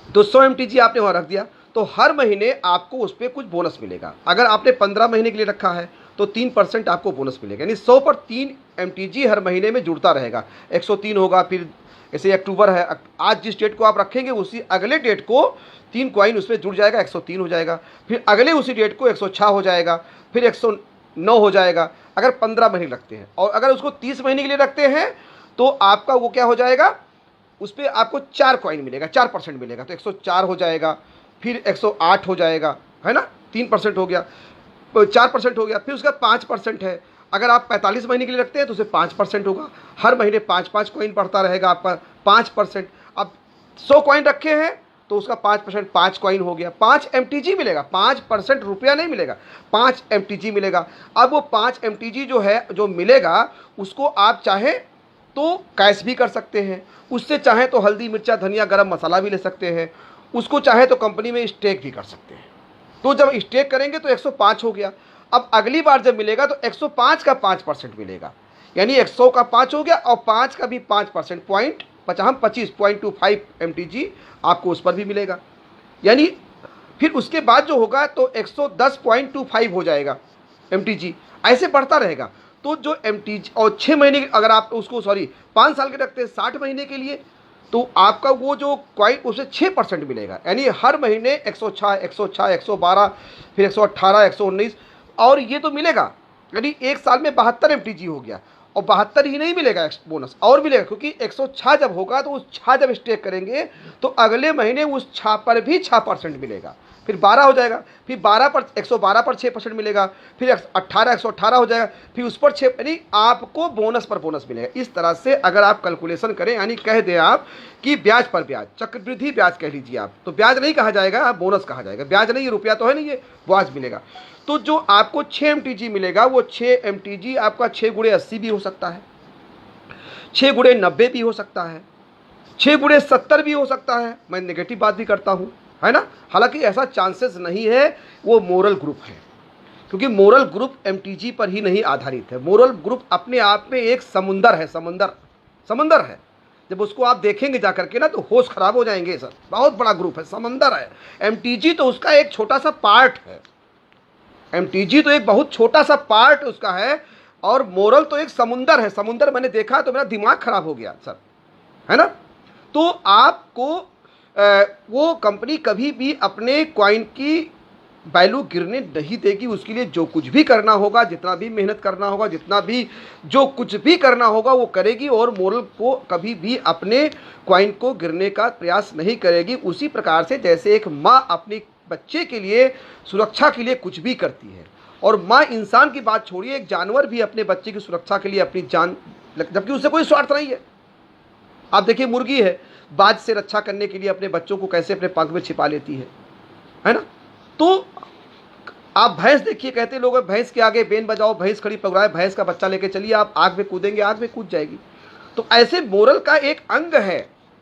तो 100 एमटीजी आपने वहाँ रख दिया तो हर महीने आपको उस पर कुछ बोनस मिलेगा। अगर आपने 15 महीने के लिए रखा है तो 3% आपको बोनस मिलेगा, यानी 100 पर 3 एमटीजी हर महीने में जुड़ता रहेगा। 103 होगा, फिर ऐसे अक्टूबर है, आज जिस डेट को आप रखेंगे उसी अगले डेट को 3 कॉइन उसमें जुड़ जाएगा, 103 हो जाएगा। फिर अगले उसी डेट को 106 हो जाएगा, फिर 109 हो जाएगा, अगर 15 महीने रखते हैं। और अगर उसको 30 महीने के लिए रखते हैं तो आपका वो क्या हो जाएगा, उस पर आपको 4 कॉइन मिलेगा, 4% मिलेगा, तो 104 हो जाएगा, फिर 108 हो जाएगा, है ना। 3% हो गया, 4% हो गया, फिर उसका 5% है। अगर आप 45 महीने के लिए रखते हैं तो उसे 5% होगा, हर महीने 5-5 कॉइन बढ़ता रहेगा आपका 5%। अब 100 कॉइन रखे हैं तो उसका 5%, 5 कॉइन हो गया, 5 एमटीजी मिलेगा, 5% रुपया नहीं मिलेगा, 5 एमटीजी मिलेगा। अब वो 5 एमटीजी जो है, जो मिलेगा, उसको आप चाहें तो कैश भी कर सकते हैं, उससे चाहें तो हल्दी मिर्चा धनिया गरम मसाला भी ले सकते हैं, उसको चाहे तो कंपनी में स्टेक भी कर सकते हैं। तो जब स्टेक करेंगे तो 105 हो गया। अब अगली बार जब मिलेगा तो 105 का 5% मिलेगा, यानी 100 का 5 हो गया और 5 का भी 5%, 25.25 एमटीजी आपको उस पर भी मिलेगा। यानी फिर उसके बाद जो होगा तो 110.25 हो जाएगा एमटीजी, ऐसे बढ़ता रहेगा। तो जो एमटीजी और 6 महीने अगर आप उसको 5 साल के रखते हैं 60 महीने के लिए, तो आपका वो जो कॉइन उसे 6% मिलेगा, यानी हर महीने 106, 106, 112, फिर 118, 119, और ये तो मिलेगा, यानी एक साल में 72 एमटीजी हो गया। और 72 ही नहीं मिलेगा बोनस, और मिलेगा, क्योंकि 106 जब होगा तो उस 6 जब स्टेक करेंगे तो अगले महीने उस 6 पर भी 6% मिलेगा, फिर 12 हो जाएगा, फिर 12 पर 112 पर 6% मिलेगा, फिर 18 118 हो जाएगा, फिर उस पर 6, यानी आपको बोनस पर बोनस मिलेगा। इस तरह से अगर आप कैलकुलेशन करें, यानी कह दें आप कि ब्याज पर ब्याज, चक्रवृद्धि ब्याज कह लीजिए आप, तो ब्याज नहीं कहा जाएगा, आप बोनस कहा जाएगा। ब्याज नहीं, ये रुपया तो है नहीं, ये ब्याज मिलेगा। तो जो आपको 6 एमटीजी मिलेगा, वो 6 एमटीजी आपका 6 गुणे 80 भी हो सकता है, 6 गुणे 90 भी हो सकता है, 6 गुणे 70 भी हो सकता है। मैं नेगेटिव बात भी करता हूँ, है ना। हालांकि ऐसा चांसेस नहीं है, वो मोरल ग्रुप है, क्योंकि मोरल ग्रुप एमटीजी पर ही नहीं आधारित है। मोरल ग्रुप अपने आप में एक समुंदर है, समंदर है, जब उसको आप देखेंगे जा करके ना तो होश खराब हो जाएंगे सर। बहुत बड़ा ग्रुप है, समंदर है। एमटीजी तो उसका एक छोटा सा पार्ट है, एमटीजी तो एक बहुत छोटा सा पार्ट उसका है, और मोरल तो एक समुंदर है। समुंदर मैंने देखा तो मेरा दिमाग खराब हो गया सर, है ना। तो आपको वो कंपनी कभी भी अपने कॉइन की वैल्यू गिरने नहीं देगी। उसके लिए जो कुछ भी करना होगा, जितना भी मेहनत करना होगा, जितना भी जो कुछ भी करना होगा वो करेगी, और मोरल को कभी भी अपने कॉइन को गिरने का प्रयास नहीं करेगी। उसी प्रकार से जैसे एक माँ अपने बच्चे के लिए सुरक्षा के लिए कुछ भी करती है, और माँ इंसान की बात छोड़िए, एक जानवर भी अपने बच्चे की सुरक्षा के लिए अपनी जान, जबकि उससे कोई स्वार्थ नहीं है। आप देखिए मुर्गी है, बाज से रक्षा करने के लिए अपने बच्चों को कैसे अपने पंख में छिपा लेती है ना। तो आप भैंस देखिए, कहते लोग भैंस के आगे बेन बजाओ, भैंस खड़ी पकड़ाए, भैंस का बच्चा लेके चलिए, आप आग में कूदेंगे, आग में कूद जाएगी। तो ऐसे मोरल का एक अंग है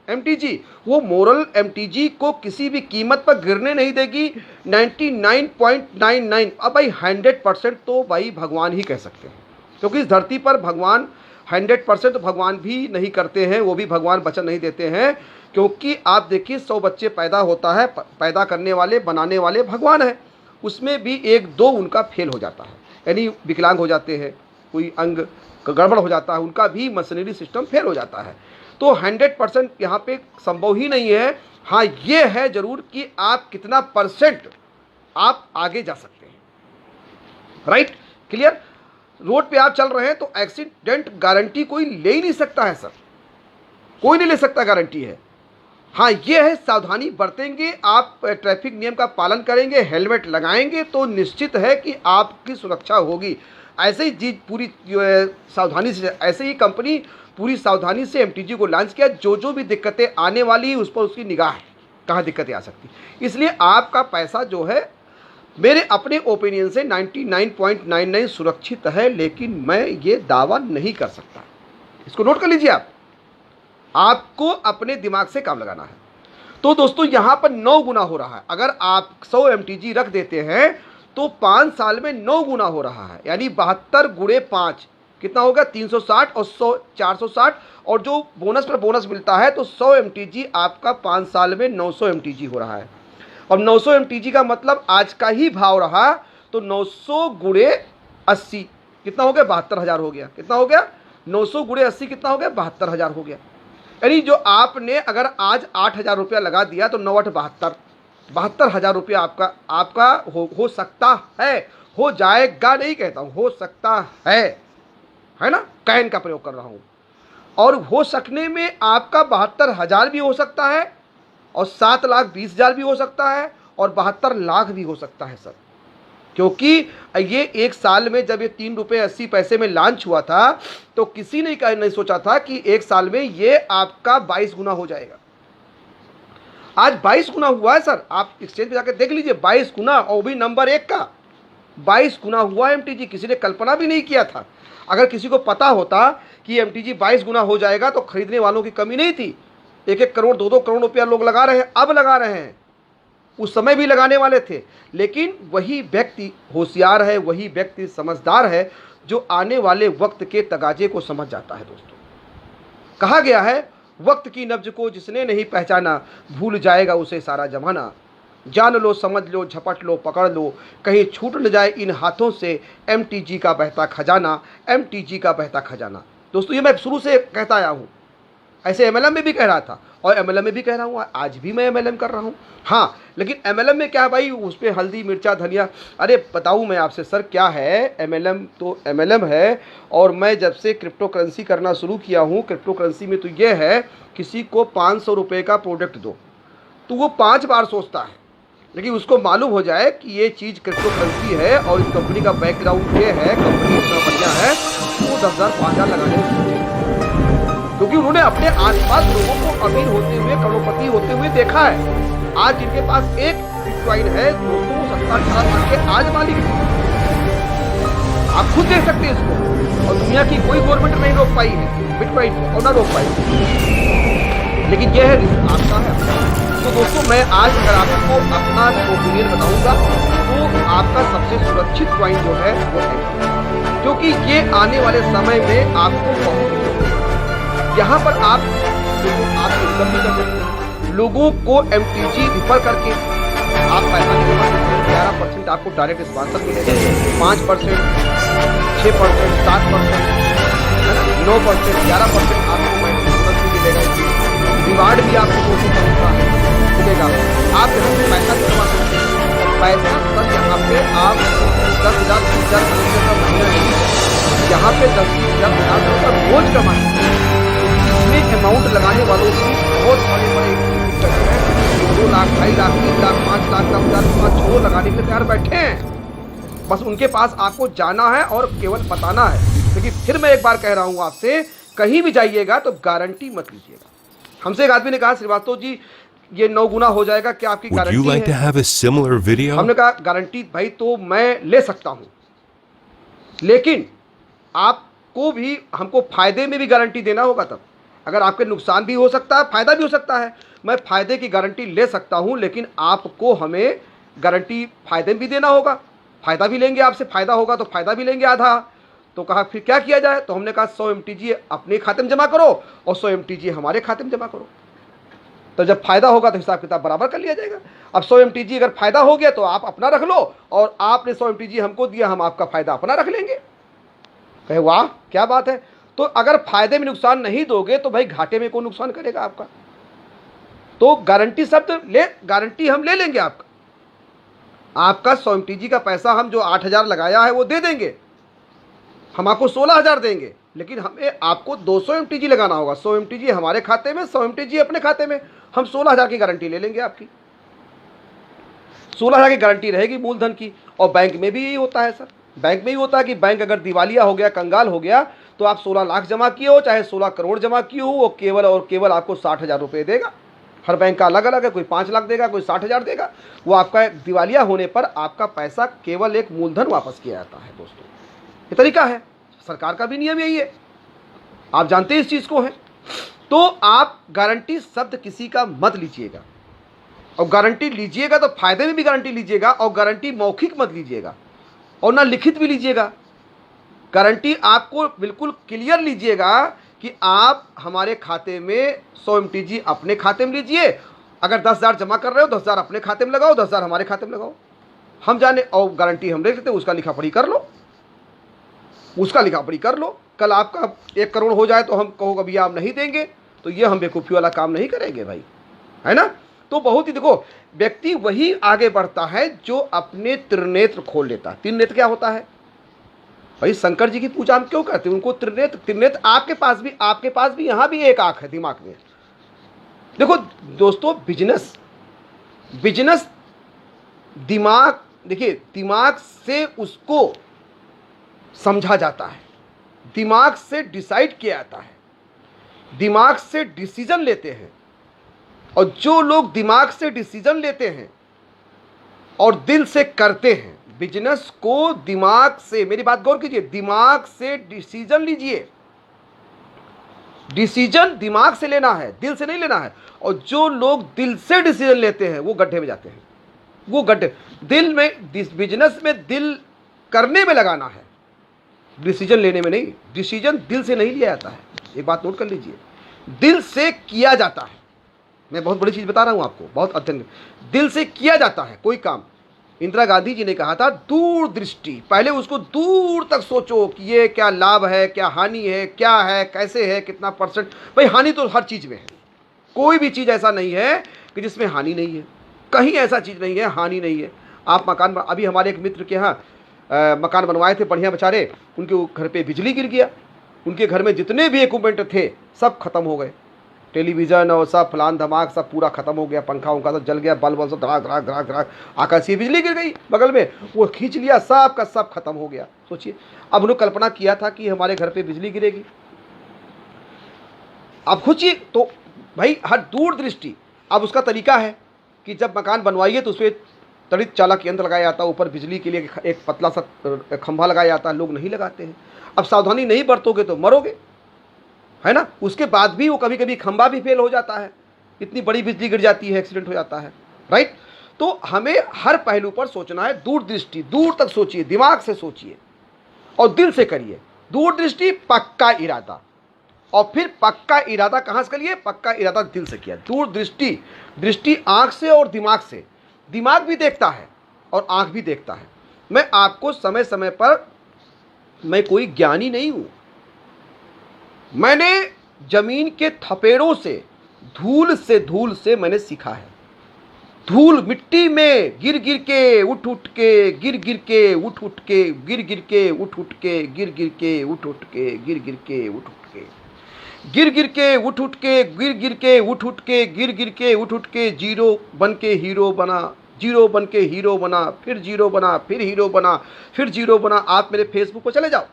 एमटीजी। वो मोरल एमटीजी को किसी भी कीमत पर गिरने नहीं देगी। 99.99, अब भाई 100% तो भाई भगवान ही कह सकते हैं, क्योंकि इस धरती पर भगवान 100% भगवान भी नहीं करते हैं, वो भी भगवान वचन नहीं देते हैं। क्योंकि आप देखिए 100 बच्चे पैदा होता है, पैदा करने वाले बनाने वाले भगवान है, उसमें भी 1-2 उनका फेल हो जाता है, यानी विकलांग हो जाते हैं, कोई अंग गड़बड़ हो जाता है, उनका भी मशीनरी सिस्टम फेल हो जाता है। तो 100% यहाँ पे संभव ही नहीं है। हाँ ये है जरूर कि आप कितना % आप आगे जा सकते हैं, राइट, क्लियर। रोड पे आप चल रहे हैं तो एक्सीडेंट गारंटी कोई ले ही नहीं सकता है सर, कोई नहीं ले सकता, गारंटी है। हाँ ये है सावधानी बरतेंगे, आप ट्रैफिक नियम का पालन करेंगे, हेलमेट लगाएंगे तो निश्चित है कि आपकी सुरक्षा होगी। ऐसे ही चीज पूरी सावधानी से, ऐसे ही कंपनी पूरी सावधानी से एमटीजी को लॉन्च किया। जो भी दिक्कतें आने वाली उस पर उसकी निगाह है, कहाँ दिक्कतें आ सकती, इसलिए आपका पैसा जो है मेरे अपने ओपिनियन से 99.99 सुरक्षित है। लेकिन मैं ये दावा नहीं कर सकता, इसको नोट कर लीजिए आप, आपको अपने दिमाग से काम लगाना है। तो दोस्तों यहाँ पर 9 गुना हो रहा है। अगर आप 100 एमटीजी रख देते हैं तो 5 साल में 9 गुना हो रहा है, यानी 72 गुणे 5 कितना हो गया, 360, और 100 460, और जो बोनस पर बोनस मिलता है तो 100 एमटीजी आपका 5 साल में 900 एमटीजी हो रहा है। और 900 एमटीजी का मतलब आज का ही भाव रहा तो 900 गुणे 80 कितना हो गया, 72,000 हो गया। कितना हो गया, 900 गुणे 80 कितना हो गया, 72,000 हो गया। यानी जो आपने अगर आज 8,000 रुपया लगा दिया तो 9 8 72,000 रुपया आपका हो सकता है, हो जाएगा नहीं कहता हूँ, हो सकता है ना, कैन का प्रयोग कर रहा हूँ। और हो सकने में आपका 72,000 भी हो सकता है, और 7,20,000 भी हो सकता है, और 72 लाख भी हो सकता है सर। क्योंकि ये एक साल में जब ये 3 रुपये 80 पैसे में लॉन्च हुआ था तो किसी ने नहीं सोचा था कि एक साल में ये आपका 22 गुना हो जाएगा। आज 22 गुना हुआ है सर, आप एक्सचेंज पे जाकर देख लीजिए, 22 गुना, और भी नंबर 1 का 22 गुना हुआ एमटीजी। किसी ने कल्पना भी नहीं किया था। अगर किसी को पता होता कि एमटीजी 22 गुना हो जाएगा तो खरीदने वालों की कमी नहीं थी। 1-1 करोड़ 2-2 करोड़ रुपया लोग लगा रहे हैं, अब लगा रहे हैं, उस समय भी लगाने वाले थे। लेकिन वही व्यक्ति होशियार है, वही व्यक्ति समझदार है जो आने वाले वक्त के तगाजे को समझ जाता है। दोस्तों कहा गया है, वक्त की नब्ज को जिसने नहीं पहचाना भूल जाएगा उसे सारा जमाना। जान लो, समझ लो, झपट लो, पकड़ लो, कहीं छूट न जाए इन हाथों से एमटीजी का बहता खजाना, एमटीजी का बहता खजाना। दोस्तों ये मैं शुरू से कहता आया हूँ, ऐसे एमएलएम में भी कह रहा था और एमएलएम में भी कह रहा हूँ, आज भी मैं एमएलएम कर रहा हूँ। हाँ लेकिन एमएलएम में क्या है भाई, उस पर हल्दी मिर्चा धनिया, अरे बताऊँ मैं आपसे सर क्या है। एमएलएम तो एमएलएम है, और मैं जब से क्रिप्टो करेंसी करना शुरू किया हूँ, क्रिप्टो करेंसी में तो ये है, किसी को 500 रुपये का प्रोडक्ट दो तो वो 5 बार सोचता है, लेकिन उसको मालूम हो जाए कि ये चीज़ क्रिप्टो करेंसी है और इस कंपनी का बैकग्राउंड ये है, कंपनी इतना बढ़िया है, वो 10,000 5,000 लगाने को सोचे, क्योंकि उन्होंने अपने आसपास लोगों को अमीर होते हुए, करोड़पति होते हुए देखा है। आज जिनके पास एक बिटकॉइन है दोस्तों 70-80 लाख के आज मालिक है। आप खुद देख सकते हैं इसको, और दुनिया की कोई गवर्नमेंट नहीं रोक पाई है बिटकॉइन को, और ना रोक पाई, लेकिन यह है रिस्क आपका है। तो दोस्तों मैं आज अगर आपको अपना ओपिनियन बताऊंगा तो आपका सबसे सुरक्षित कॉइन जो है वो है, क्योंकि ये आने वाले समय में आपको बहुत यहाँ पर आप इनकम भी कर सकते हैं। लोगों को MTG रिफर करके आप पैसा नहीं कमा सकते। 11% आपको डायरेक्ट स्पॉन्सर मिलेगा, 5%, 6%, 7%, 9%, 11% आपको बोनस भी मिलेगा। रिवार्ड भी आपको 200% मिलेगा। आप यहाँ से पैसा भी कमा सकते हैं। पैसा सब यहाँ पे आप 10,000 20,000 का महीना नहीं, यहाँ पे 10,000 का रोज कमा सकते हैं। इसमें अमाउंट लगाने वालों की बहुत बड़े दिक्कत है। 2 लाख, 2.5 लाख, 3 लाख, 5 लाख, 10,000, 5 लगाने के लिए तैयार बैठे हैं। बस उनके पास आपको जाना है और केवल बताना है। लेकिन फिर मैं एक बार कह रहा हूँ आपसे, कहीं भी जाइएगा तो गारंटी मत लीजिएगा। हमसे एक आदमी ने कहा, श्रीवास्तव जी ये 9 गुना हो जाएगा, क्या आपकी गारंटी है? हमने कहा गारंटी भाई तो मैं ले सकता हूं, लेकिन आपको भी हमको फायदे में भी गारंटी देना होगा। तब अगर आपके नुकसान भी हो सकता है, फायदा भी हो सकता है। मैं फायदे की गारंटी ले सकता हूं, लेकिन आपको हमें गारंटी फायदे भी देना होगा। फायदा भी लेंगे आपसे, फायदा होगा तो फायदा भी लेंगे आधा। तो कहा फिर क्या किया जाए? तो हमने कहा 100 MTG अपने खाते में जमा करो और 100 MTG हमारे खाते में जमा करो। तो जब फायदा होगा तो हिसाब किताब बराबर कर लिया जाएगा। अब 100 MTG अगर फायदा हो गया तो आप अपना रख लो, और आपने 100 MTG हमको दिया, हम आपका फायदा अपना रख लेंगे। कहे वाह क्या बात है। तो अगर फायदे में नुकसान नहीं दोगे तो भाई घाटे में कौन नुकसान करेगा आपका? तो गारंटी शब्द ले, गारंटी हम ले लेंगे आपका 100 MTG का पैसा हम जो 8,000 लगाया है वो दे देंगे। हम आपको 16,000 देंगे, लेकिन हमें आपको 200 MTG लगाना होगा। 100 MTG हमारे खाते में, 100 MTG अपने खाते में। हम 16,000 की गारंटी ले लेंगे आपकी। 16,000 की गारंटी रहेगी मूलधन की। और बैंक में भी यही होता है सर, बैंक में ही होता है कि बैंक अगर दिवालिया हो गया, कंगाल हो गया, तो आप 16 लाख जमा किए हो चाहे 16 करोड़ जमा किए हो, वो केवल और केवल आपको 60,000 रुपये देगा। हर बैंक का अलग अलग है, कोई 5 लाख देगा, कोई 60,000 देगा। वो आपका दिवालिया होने पर आपका पैसा केवल एक मूलधन वापस किया जाता है। दोस्तों ये तरीका है, सरकार का भी नियम यही है, आप जानते हैं इस चीज को है। तो आप गारंटी शब्द किसी का मत लीजिएगा, और गारंटी लीजिएगा तो फायदे में भी गारंटी लीजिएगा, और गारंटी मौखिक मत लीजिएगा और ना लिखित भी लीजिएगा। गारंटी आपको बिल्कुल क्लियर लीजिएगा कि आप हमारे खाते में 100 MTG अपने खाते में लीजिए। अगर 10,000 जमा कर रहे हो 10,000 अपने खाते में लगाओ, 10,000 हमारे खाते में लगाओ। हम जाने, और गारंटी हम देख सकते हैं, उसका लिखा पढ़ी कर लो, उसका लिखा पढ़ी कर लो। कल आपका 1 करोड़ हो जाए तो हम कहोगे भैया आप नहीं देंगे, तो ये हम बेवकूफ़ी वाला काम नहीं करेंगे भाई, है ना। तो बहुत ही देखो, व्यक्ति वही आगे बढ़ता है जो अपने त्रिनेत्र खोल लेता है। त्रिनेत्र क्या होता है भाई? शंकर जी की पूजा हम क्यों करते हैं? उनको त्रिनेत्र, त्रिनेत्र आपके पास भी यहाँ भी एक आंख है दिमाग में। देखो दोस्तों, बिजनेस दिमाग, देखिए दिमाग से उसको समझा जाता है, दिमाग से डिसाइड किया जाता है, दिमाग से डिसीजन लेते हैं। और जो लोग दिमाग से डिसीजन लेते हैं और दिल से करते हैं बिजनेस को, दिमाग से, मेरी बात गौर कीजिए, दिमाग से डिसीजन लीजिए। डिसीजन दिमाग से लेना है, दिल से नहीं लेना है। और जो लोग दिल से डिसीजन लेते हैं वो गड्ढे में जाते हैं। वो गड्ढे, दिल में, बिजनेस में दिल करने में लगाना है, डिसीजन लेने में नहीं। डिसीजन दिल से नहीं लिया जाता है, एक बात नोट कर लीजिए, दिल से किया जाता है। मैं बहुत बड़ी चीज़ बता रहा हूँ आपको, बहुत अत्यंत दिल से किया जाता है कोई काम। इंदिरा गांधी जी ने कहा था दूरदृष्टि, पहले उसको दूर तक सोचो कि ये क्या लाभ है, क्या हानि है, क्या है, कैसे है, कितना परसेंट। भाई हानि तो हर चीज़ में है, कोई भी चीज़ ऐसा नहीं है कि जिसमें हानि नहीं है, कहीं ऐसा चीज़ नहीं है हानि नहीं है। आप मकान, अभी हमारे एक मित्र के यहाँ मकान बनवाए थे बढ़िया बेचारे, उनके घर पे बिजली गिर गया, उनके घर में जितने भी इक्विपमेंट थे सब खत्म हो गए, टेलीविज़न और सब फलान धमाक सब पूरा खत्म हो गया, पंखा उनका सब जल गया, बल्ब सब धड़ाक धड़ाक धड़ाक धड़ाक, आकाशीय बिजली गिर गई बगल में, वो खींच लिया, सब का सब खत्म हो गया। सोचिए, अब उन्होंने कल्पना किया था कि हमारे घर पे बिजली गिरेगी, अब सोचिए। तो भाई हर दूरदृष्टि। अब उसका तरीका है कि जब मकान बनवाइए तो उसमें तड़ित चालक यंत्र लगाया जाता है, ऊपर बिजली के लिए एक पतला सा खंभा लगाया जाता है, लोग नहीं लगाते हैं। अब सावधानी नहीं बरतोगे तो मरोगे, है ना। उसके बाद भी वो कभी कभी खंभा भी फेल हो जाता है, इतनी बड़ी बिजली गिर जाती है, एक्सीडेंट हो जाता है, राइट। तो हमें हर पहलू पर सोचना है, दूरदृष्टि, दूर तक सोचिए, दिमाग से सोचिए और दिल से करिए। दूरदृष्टि, पक्का इरादा और फिर पक्का इरादा कहाँ से करिए? पक्का इरादा दिल से किया। दूरदृष्टि, दृष्टि आँख से और दिमाग से। दिमाग भी देखता है और आँख भी देखता है। मैं आपको समय समय पर, मैं कोई ज्ञानी नहीं हूँ, मैंने जमीन के थपेड़ों से, धूल से मैंने सीखा है। धूल मिट्टी में गिर गिर के उठ उठ के, गिर गिर के उठ उठ के, गिर गिर के उठ उठ के, गिर गिर के उठ उठ के, गिर गिर के उठ उठ के, गिर गिर के उठ उठ के, गिर गिर के उठ उठ के, गिर गिर के उठ उठ के, जीरो बन के हीरो बना, जीरो बन के हीरो बना, फिर जीरो बना, फिर हीरो बना, फिर जीरो बना। आप मेरे फेसबुक पर चले जाओ,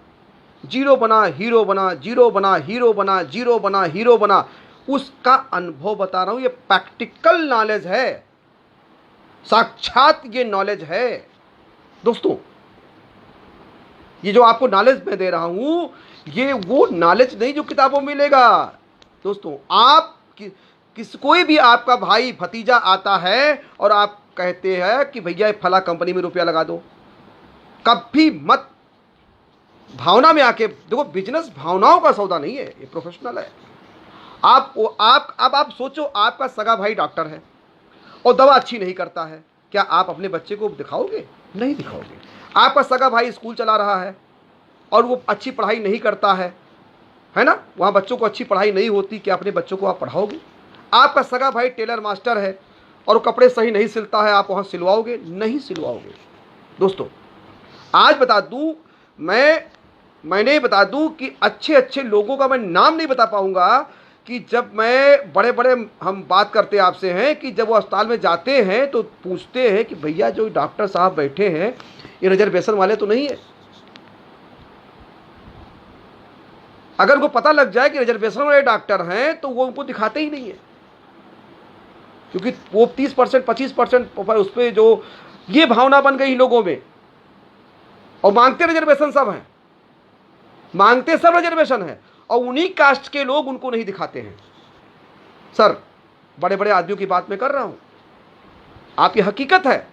जीरो बना, हीरो बना, जीरो बना, हीरो बना, जीरो बना, हीरो बना। उसका अनुभव बता रहा हूं, ये प्रैक्टिकल नॉलेज है, साक्षात ये नॉलेज है दोस्तों। ये जो आपको नॉलेज मैं दे रहा हूं, ये वो नॉलेज नहीं जो किताबों में मिलेगा दोस्तों। आप कोई भी आपका भाई भतीजा आता है और आप कहते हैं कि भैया फला कंपनी में रुपया लगा दो, कभी मत भावना में आके देखो। बिजनेस भावनाओं का सौदा नहीं है, ये प्रोफेशनल है। आप सोचो, आपका सगा भाई डॉक्टर है और दवा अच्छी नहीं करता है, क्या आप अपने बच्चे को दिखाओगे? नहीं दिखाओगे। आपका सगा भाई स्कूल चला रहा है और वो अच्छी पढ़ाई नहीं करता है ना, वहाँ बच्चों को अच्छी पढ़ाई नहीं होती, क्या अपने बच्चों को आप पढ़ाओगे? आपका सगा भाई टेलर मास्टर है और वो कपड़े सही नहीं सिलता है, आप वहाँ सिलवाओगे? नहीं सिलवाओगे दोस्तों। आज बता दूँ, मैंने बता दूँ कि अच्छे अच्छे लोगों का मैं नाम नहीं बता पाऊँगा कि जब मैं बड़े बड़े हम बात करते आपसे हैं कि जब वो अस्पताल में जाते हैं तो पूछते हैं कि भैया जो डॉक्टर साहब बैठे हैं ये रिजर्वेशन वाले तो नहीं है? अगर उनको पता लग जाए कि रिजर्वेशन वाले डॉक्टर हैं तो वो उनको दिखाते ही नहीं है, क्योंकि वो 30% 25% उस पर जो ये भावना बन गई लोगों में, और मांगते रिजर्वेशन सब हैं, मांगते सब रिजर्वेशन है, और उन्हीं कास्ट के लोग उनको नहीं दिखाते हैं। सर, बड़े बड़े आदमियों की बात मैं कर रहा हूं, आप ये हकीकत है।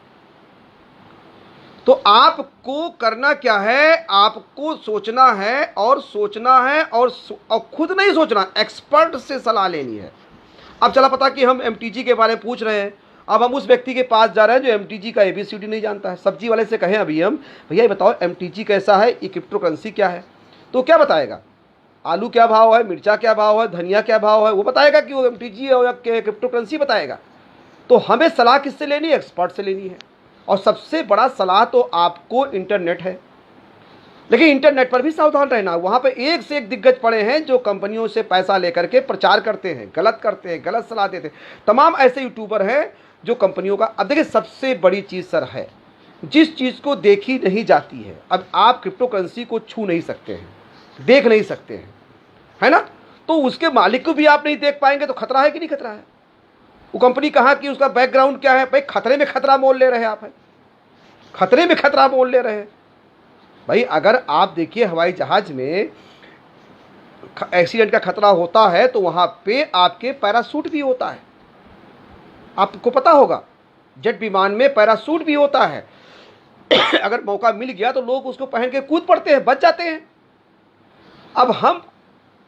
तो आपको करना क्या है? आपको सोचना है और खुद नहीं सोचना, एक्सपर्ट से सलाह लेनी है। अब चला पता कि हम एमटीजी के बारे में पूछ रहे हैं, अब हम उस व्यक्ति के पास जा रहे हैं जो एमटीजी का एबीसीडी नहीं जानता है। सब्जी वाले से कहें अभी हम, भैया ये बताओ एमटीजी कैसा है, ये क्रिप्टो करेंसी क्या है, तो क्या बताएगा? आलू क्या भाव है, मिर्चा क्या भाव है, धनिया क्या भाव है, वो बताएगा कि वो एमटीजी है या क्रिप्टो करेंसी बताएगा। तो हमें सलाह किससे लेनी है? एक्सपर्ट से लेनी है। और सबसे बड़ा सलाह तो आपको इंटरनेट है, लेकिन इंटरनेट पर भी सावधान रहना। वहाँ पे एक से एक दिग्गज पड़े हैं जो कंपनियों से पैसा लेकर के प्रचार करते हैं, गलत करते हैं, गलत सलाह देते हैं। तमाम ऐसे यूट्यूबर हैं जो कंपनियों का, अब देखिए सबसे बड़ी चीज़ सर है, जिस चीज़ को देखी नहीं जाती है, अब आप क्रिप्टो करेंसी को छू नहीं सकते हैं, देख नहीं सकते हैं, है ना, तो उसके मालिक को भी आप नहीं देख पाएंगे, तो खतरा है कि नहीं खतरा है? वो कंपनी कहाँ की, उसका बैकग्राउंड क्या है? भाई खतरे में खतरा मोल ले रहे हैं आप, है खतरे में खतरा मोल ले रहे हैं भाई। अगर आप देखिए हवाई जहाज में एक्सीडेंट का खतरा होता है तो वहाँ पे आपके पैरासूट भी होता है, आपको पता होगा। जेट विमान में पैरासूट भी होता है। अगर मौका मिल गया तो लोग उसको पहन के कूद पड़ते हैं, बच जाते हैं। अब हम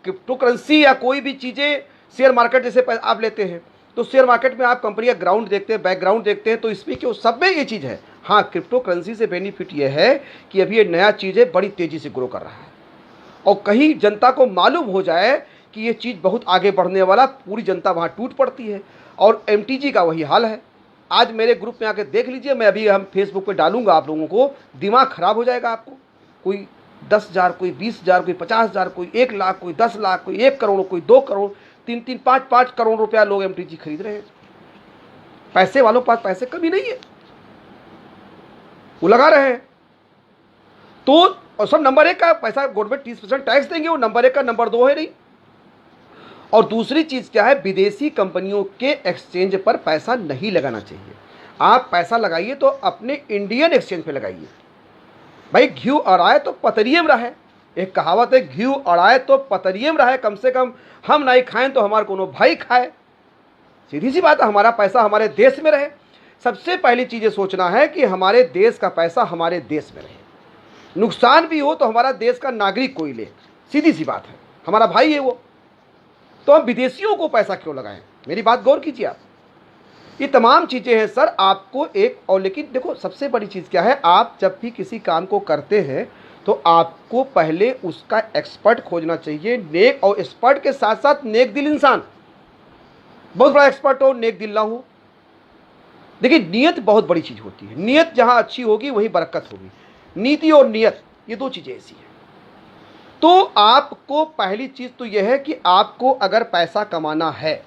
क्रिप्टो करेंसी या कोई भी चीज़ें, शेयर मार्केट जैसे आप लेते हैं, तो शेयर मार्केट में आप कंपनी का ग्राउंड देखते हैं, बैकग्राउंड देखते हैं, तो इसमें क्यों सब में ये चीज़ है। हाँ, क्रिप्टो करेंसी से बेनिफिट ये है कि अभी ये नया चीज़ें बड़ी तेज़ी से ग्रो कर रहा है, और कहीं जनता को मालूम हो जाए कि ये चीज़ बहुत आगे बढ़ने वाला, पूरी जनता वहाँ टूट पड़ती है। और एमटीजी का वही हाल है। आज मेरे ग्रुप में आके देख लीजिए, मैं अभी हम फेसबुक पे डालूंगा, आप लोगों को दिमाग खराब हो जाएगा। आपको कोई 10,000, कोई 20,000, कोई 50,000, कोई 1 लाख, कोई 10 लाख, कोई 1 करोड़, कोई 2 करोड़, 3-3, 5-5 करोड़ रुपया लोग एमटीजी खरीद रहे हैं। पैसे वालों के पास पैसे कमी नहीं है, वो लगा रहे हैं। तो और सब नंबर 1 का पैसा, गवर्नमेंट 30% टैक्स देंगे, वो नंबर 1 का, नंबर 2 है नहीं। और दूसरी चीज़ क्या है, विदेशी कंपनियों के एक्सचेंज पर पैसा नहीं लगाना चाहिए। आप पैसा लगाइए तो अपने इंडियन एक्सचेंज पे लगाइए। भाई घी अड़ाए तो पतरियम रहे, एक कहावत है, घी अड़ाए तो पतरियम रहे, कम से कम हम नहीं खाएं तो हमारा कोनो भाई खाए। सीधी सी बात है, हमारा पैसा हमारे देश में रहे। सबसे पहली चीज़ ये सोचना है कि हमारे देश का पैसा हमारे देश में रहे, नुकसान भी हो तो हमारा देश का नागरिक कोई ले, सीधी सी बात है, हमारा भाई है वो। तो हम विदेशियों को पैसा क्यों लगाएं? मेरी बात गौर कीजिए आप। ये तमाम चीज़ें हैं सर आपको एक, और लेकिन देखो सबसे बड़ी चीज़ क्या है, आप जब भी किसी काम को करते हैं तो आपको पहले उसका एक्सपर्ट खोजना चाहिए, नेक, और एक्सपर्ट के साथ साथ नेक दिल इंसान। बहुत बड़ा एक्सपर्ट हो, नेक दिल ना हो। देखिए नीयत बहुत बड़ी चीज़ होती है, नीयत जहां अच्छी होगी वहीं बरकत होगी। नीति और नीयत ये दो चीज़ें ऐसी हैं। तो आपको पहली चीज़ तो यह है कि आपको अगर पैसा कमाना है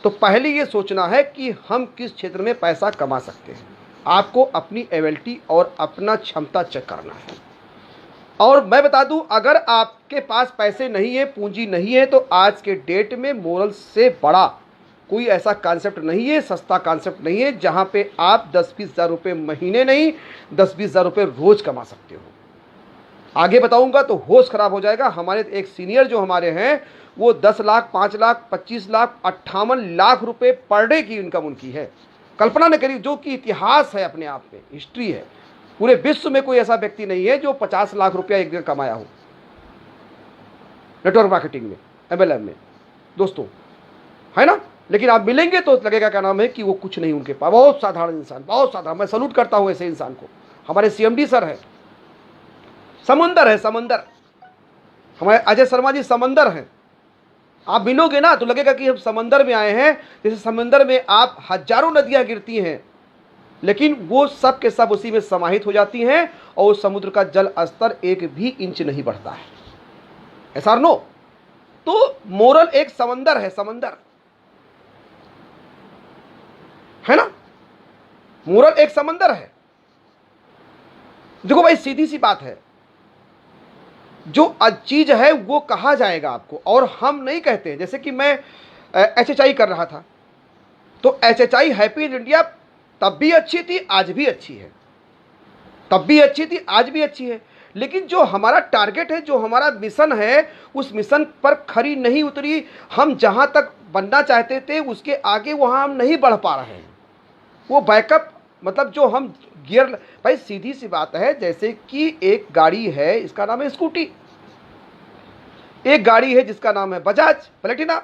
तो पहले ये सोचना है कि हम किस क्षेत्र में पैसा कमा सकते हैं। आपको अपनी एबिलिटी और अपना क्षमता चेक करना है। और मैं बता दूं, अगर आपके पास पैसे नहीं है, पूंजी नहीं है, तो आज के डेट में मोरल से बड़ा कोई ऐसा कॉन्सेप्ट नहीं है, सस्ता कॉन्सेप्ट नहीं है, जहां पे आप 10-20 हज़ार रुपये महीने नहीं 10-20 हज़ार रुपये रोज कमा सकते हो। आगे बताऊंगा तो होश खराब हो जाएगा। हमारे एक सीनियर जो हमारे हैं वो 10 लाख, 5 लाख, 25 लाख, 58 लाख रुपए पर डे की इनकम उनकी है। कल्पना न करिए, जो कि इतिहास है, अपने आप में हिस्ट्री है। पूरे विश्व में कोई ऐसा व्यक्ति नहीं है जो 50 लाख रुपया एक दिन कमाया हो नेटवर्क मार्केटिंग में, MLM में, दोस्तों, है ना। लेकिन आप मिलेंगे तो लगेगा क्या नाम है कि वो कुछ नहीं उनके पास। बहुत साधारण इंसान, बहुत साधारण। मैं सल्यूट करता हूं ऐसे इंसान को। हमारे CMD सर है, समंदर है, समंदर। हमारे अजय शर्मा जी समंदर हैं। आप मिलोगे ना तो लगेगा कि हम समंदर में आए हैं। जैसे समंदर में आप हजारों नदियां गिरती हैं, लेकिन वो सब के सब उसी में समाहित हो जाती हैं और समुद्र का जल स्तर 1 भी इंच नहीं बढ़ता है। ऐसा नो। तो मोरल एक समंदर है, समंदर है ना। मोरल एक समंदर है। देखो भाई, सीधी सी बात है, जो चीज है वो कहा जाएगा आपको, और हम नहीं कहते। जैसे कि मैं HHI कर रहा था, तो HHI हैप्पी इंडिया तब भी अच्छी थी, आज भी अच्छी है। तब भी अच्छी थी, आज भी अच्छी है। लेकिन जो हमारा टारगेट है, जो हमारा मिशन है, उस मिशन पर खरी नहीं उतरी। हम जहां तक बनना चाहते थे उसके आगे वहां हम नहीं बढ़ पा रहे हैं। वो बैकअप, मतलब जो हम गियर, भाई सीधी सी बात है, जैसे कि एक गाड़ी है, इसका नाम है स्कूटी। एक गाड़ी है जिसका नाम है बजाज प्लेटिना।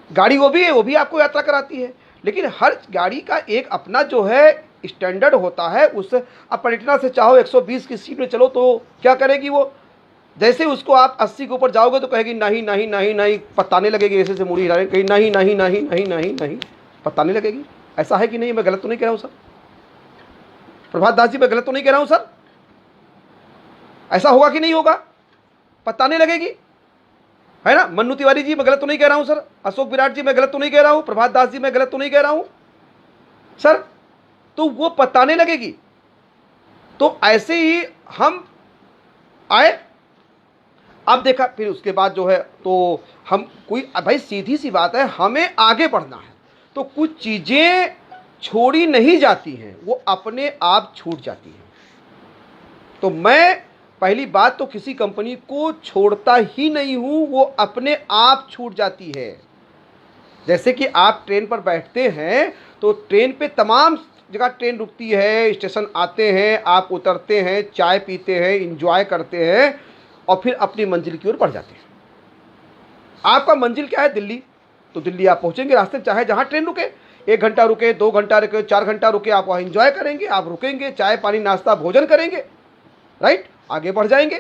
गाड़ी वो भी है, वो भी आपको यात्रा कराती है। लेकिन हर गाड़ी का एक अपना जो है स्टैंडर्ड होता है। उस अब प्लेटिना से चाहो 120 की स्पीड में चलो तो क्या करेगी वो? जैसे उसको आप 80 के ऊपर जाओगे तो कहेगी नहीं नहीं नहीं नहीं, पताने लगेगी, ऐसे से मुड़ी हिलाने, कहीं नहीं नहीं नहीं नहीं नहीं नहीं, पताने लगेगी। ऐसा है कि नहीं? मैं गलत तो नहीं कह रहा हूं सर? प्रभात दास जी, मैं गलत तो नहीं कह रहा हूं सर? ऐसा होगा कि नहीं होगा? पताने लगेगी, है ना। मन्नू तिवारी जी, मैं गलत तो नहीं कह रहा हूं सर? अशोक विराट जी, मैं गलत तो नहीं कह रहा हूं? प्रभात दास जी, मैं गलत तो नहीं कह रहा हूं सर? तो वो पताने लगेगी। तो ऐसे ही हम आए, अब देखा, फिर उसके बाद जो है तो हम कोई, भाई सीधी सी बात है, हमें आगे बढ़ना है तो कुछ चीजें छोड़ी नहीं जाती हैं, वो अपने आप छूट जाती हैं। तो मैं पहली बात तो किसी कंपनी को छोड़ता ही नहीं हूं, वो अपने आप छूट जाती है। जैसे कि आप ट्रेन पर बैठते हैं तो ट्रेन पे तमाम जगह ट्रेन रुकती है, स्टेशन आते हैं, आप उतरते हैं, चाय पीते हैं, इंजॉय करते हैं और फिर अपनी मंजिल की ओर बढ़ जाते हैं। आपका मंजिल क्या है? दिल्ली। तो दिल्ली आप पहुंचेंगे, रास्ते चाहे जहां ट्रेन रुके, 1 घंटा रुके, 2 घंटा रुके, 4 घंटा रुके, आप वहां इंजॉय करेंगे, आप रुकेंगे, चाय पानी नाश्ता भोजन करेंगे, राइट, आगे बढ़ जाएंगे।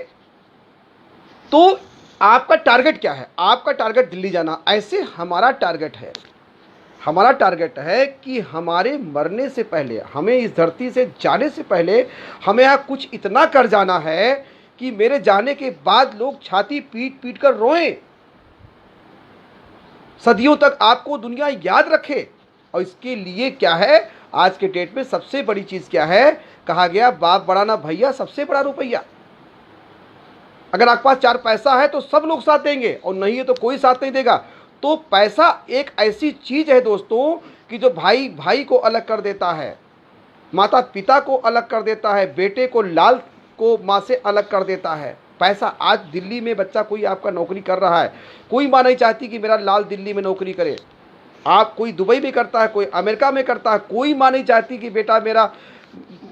तो आपका टारगेट क्या है? आपका टारगेट दिल्ली जाना। ऐसे हमारा टारगेट है, हमारा टारगेट है कि हमारे मरने से पहले, हमें इस धरती से जाने से पहले, हमें यहाँ कुछ इतना कर जाना है कि मेरे जाने के बाद लोग छाती पीट पीट कर रोएं, सदियों तक आपको दुनिया याद रखे। और इसके लिए क्या है, आज के डेट में सबसे बड़ी चीज क्या है? कहा गया, बाप बड़ा ना भैया, सबसे बड़ा रुपया। अगर आपके पास 4 पैसा है तो सब लोग साथ देंगे, और नहीं है तो कोई साथ नहीं देगा। तो पैसा एक ऐसी चीज है दोस्तों कि जो भाई भाई को अलग कर देता है, माता पिता को अलग कर देता है, बेटे को लाल को माँ से अलग कर देता है। पैसा, आज दिल्ली में बच्चा कोई आपका नौकरी कर रहा है, कोई माँ नहीं चाहती कि मेरा लाल दिल्ली में नौकरी करे। आप, कोई दुबई में करता है, कोई अमेरिका में करता है, कोई माँ नहीं चाहती कि बेटा मेरा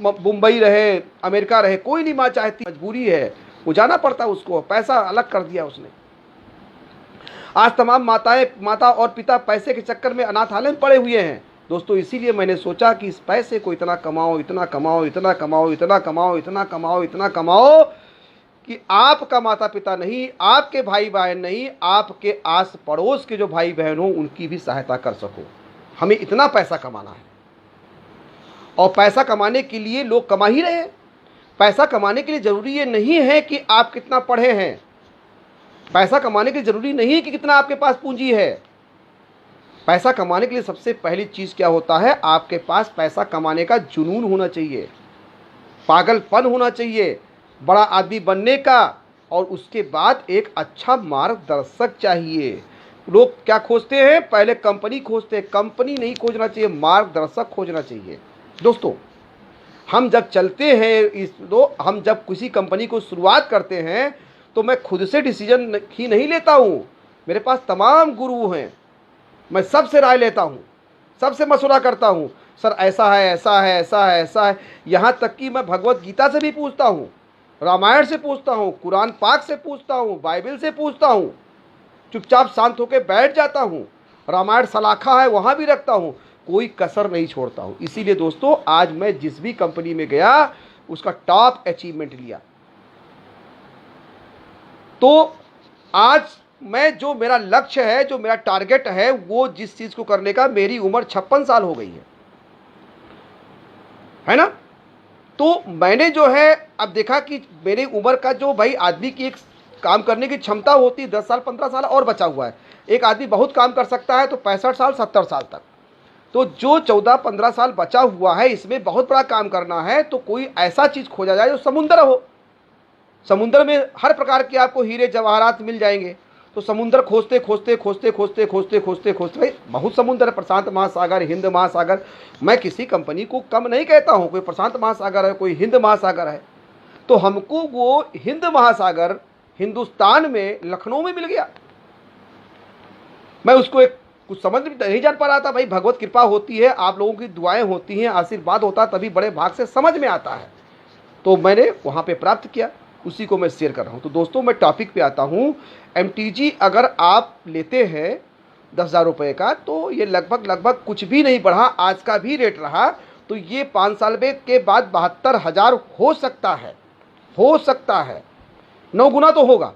मुंबई रहे, अमेरिका रहे, कोई नहीं माँ चाहती। मजबूरी है, वो जाना पड़ता है उसको, पैसा अलग कर दिया उसने। आज तमाम माता और पिता पैसे के चक्कर में अनाथालय में पड़े हुए हैं। दोस्तों इसीलिए मैंने सोचा कि इस पैसे को इतना कमाओ, इतना कमाओ, इतना कमाओ, इतना कमाओ, इतना कमाओ, इतना कमाओ कि आपका माता पिता नहीं, आपके भाई बहन नहीं, आपके आस पड़ोस के जो भाई बहन हो उनकी भी सहायता कर सको। हमें इतना पैसा कमाना है। और पैसा कमाने के लिए लोग कमा ही रहे हैं। पैसा कमाने के लिए ज़रूरी ये नहीं है कि आप कितना पढ़े हैं। पैसा कमाने के लिए ज़रूरी नहीं है कि कितना आपके पास पूंजी है। पैसा कमाने के लिए सबसे पहली चीज़ क्या होता है, आपके पास पैसा कमाने का जुनून होना चाहिए, पागलपन होना चाहिए बड़ा आदमी बनने का। और उसके बाद एक अच्छा मार्गदर्शक चाहिए। लोग क्या खोजते हैं, पहले कंपनी खोजते हैं। कंपनी नहीं खोजना चाहिए, मार्गदर्शक खोजना चाहिए। दोस्तों हम जब चलते हैं हम जब किसी कंपनी को शुरुआत करते हैं तो मैं खुद से डिसीजन ही नहीं लेता हूँ। मेरे पास तमाम गुरु हैं, मैं सबसे राय लेता हूँ, सबसे मशवरा करता हूँ। सर ऐसा है, ऐसा है, ऐसा है, ऐसा है। यहाँ तक कि मैं भगवत गीता से भी पूछता हूँ, रामायण से पूछता हूँ, कुरान पाक से पूछता हूँ, बाइबल से पूछता हूँ। चुपचाप शांत होकर बैठ जाता हूँ। रामायण सलाखा है वहाँ भी रखता हूँ, कोई कसर नहीं छोड़ता हूँ। इसीलिए दोस्तों आज मैं जिस भी कंपनी में गया उसका टॉप अचीवमेंट लिया। तो आज मैं जो मेरा लक्ष्य है, जो मेरा टारगेट है, वो जिस चीज़ को करने का, मेरी उम्र 56 साल हो गई है ना। तो मैंने जो है अब देखा कि मेरी उम्र का जो भाई आदमी की एक काम करने की क्षमता होती है 10 साल 15 साल और बचा हुआ है। एक आदमी बहुत काम कर सकता है तो 65 साल 70 साल तक। तो जो 14-15 साल बचा हुआ है इसमें बहुत बड़ा काम करना है। तो कोई ऐसा चीज़ खोजा जाए जो समुंदर हो। समुंदर में हर प्रकार के आपको हीरे जवाहरात मिल जाएंगे। तो समुंदर खोजते खोजते खोजते खोजते खोजते खोजते खोजते भाई बहुत समुंदर है, प्रशांत महासागर, हिंद महासागर। मैं किसी कंपनी को कम नहीं कहता हूँ, कोई प्रशांत महासागर है, कोई हिंद महासागर है। तो हमको वो हिंद महासागर हिंदुस्तान में लखनऊ में मिल गया। मैं उसको एक कुछ समझ नहीं जान पा रहा था। भाई भगवत कृपा होती है, आप लोगों की दुआएं होती हैं, आशीर्वाद होता है, तभी बड़े भाग से समझ में आता है। तो मैंने वहाँ पे प्राप्त किया, उसी को मैं शेयर कर रहा हूँ। तो दोस्तों मैं टॉपिक पे आता हूँ। MTG अगर आप लेते हैं 10,000 रुपये का तो ये लगभग कुछ भी नहीं बढ़ा, आज का भी रेट रहा तो ये 5 साल के बाद 72,000 हो सकता है। 9 गुना तो होगा,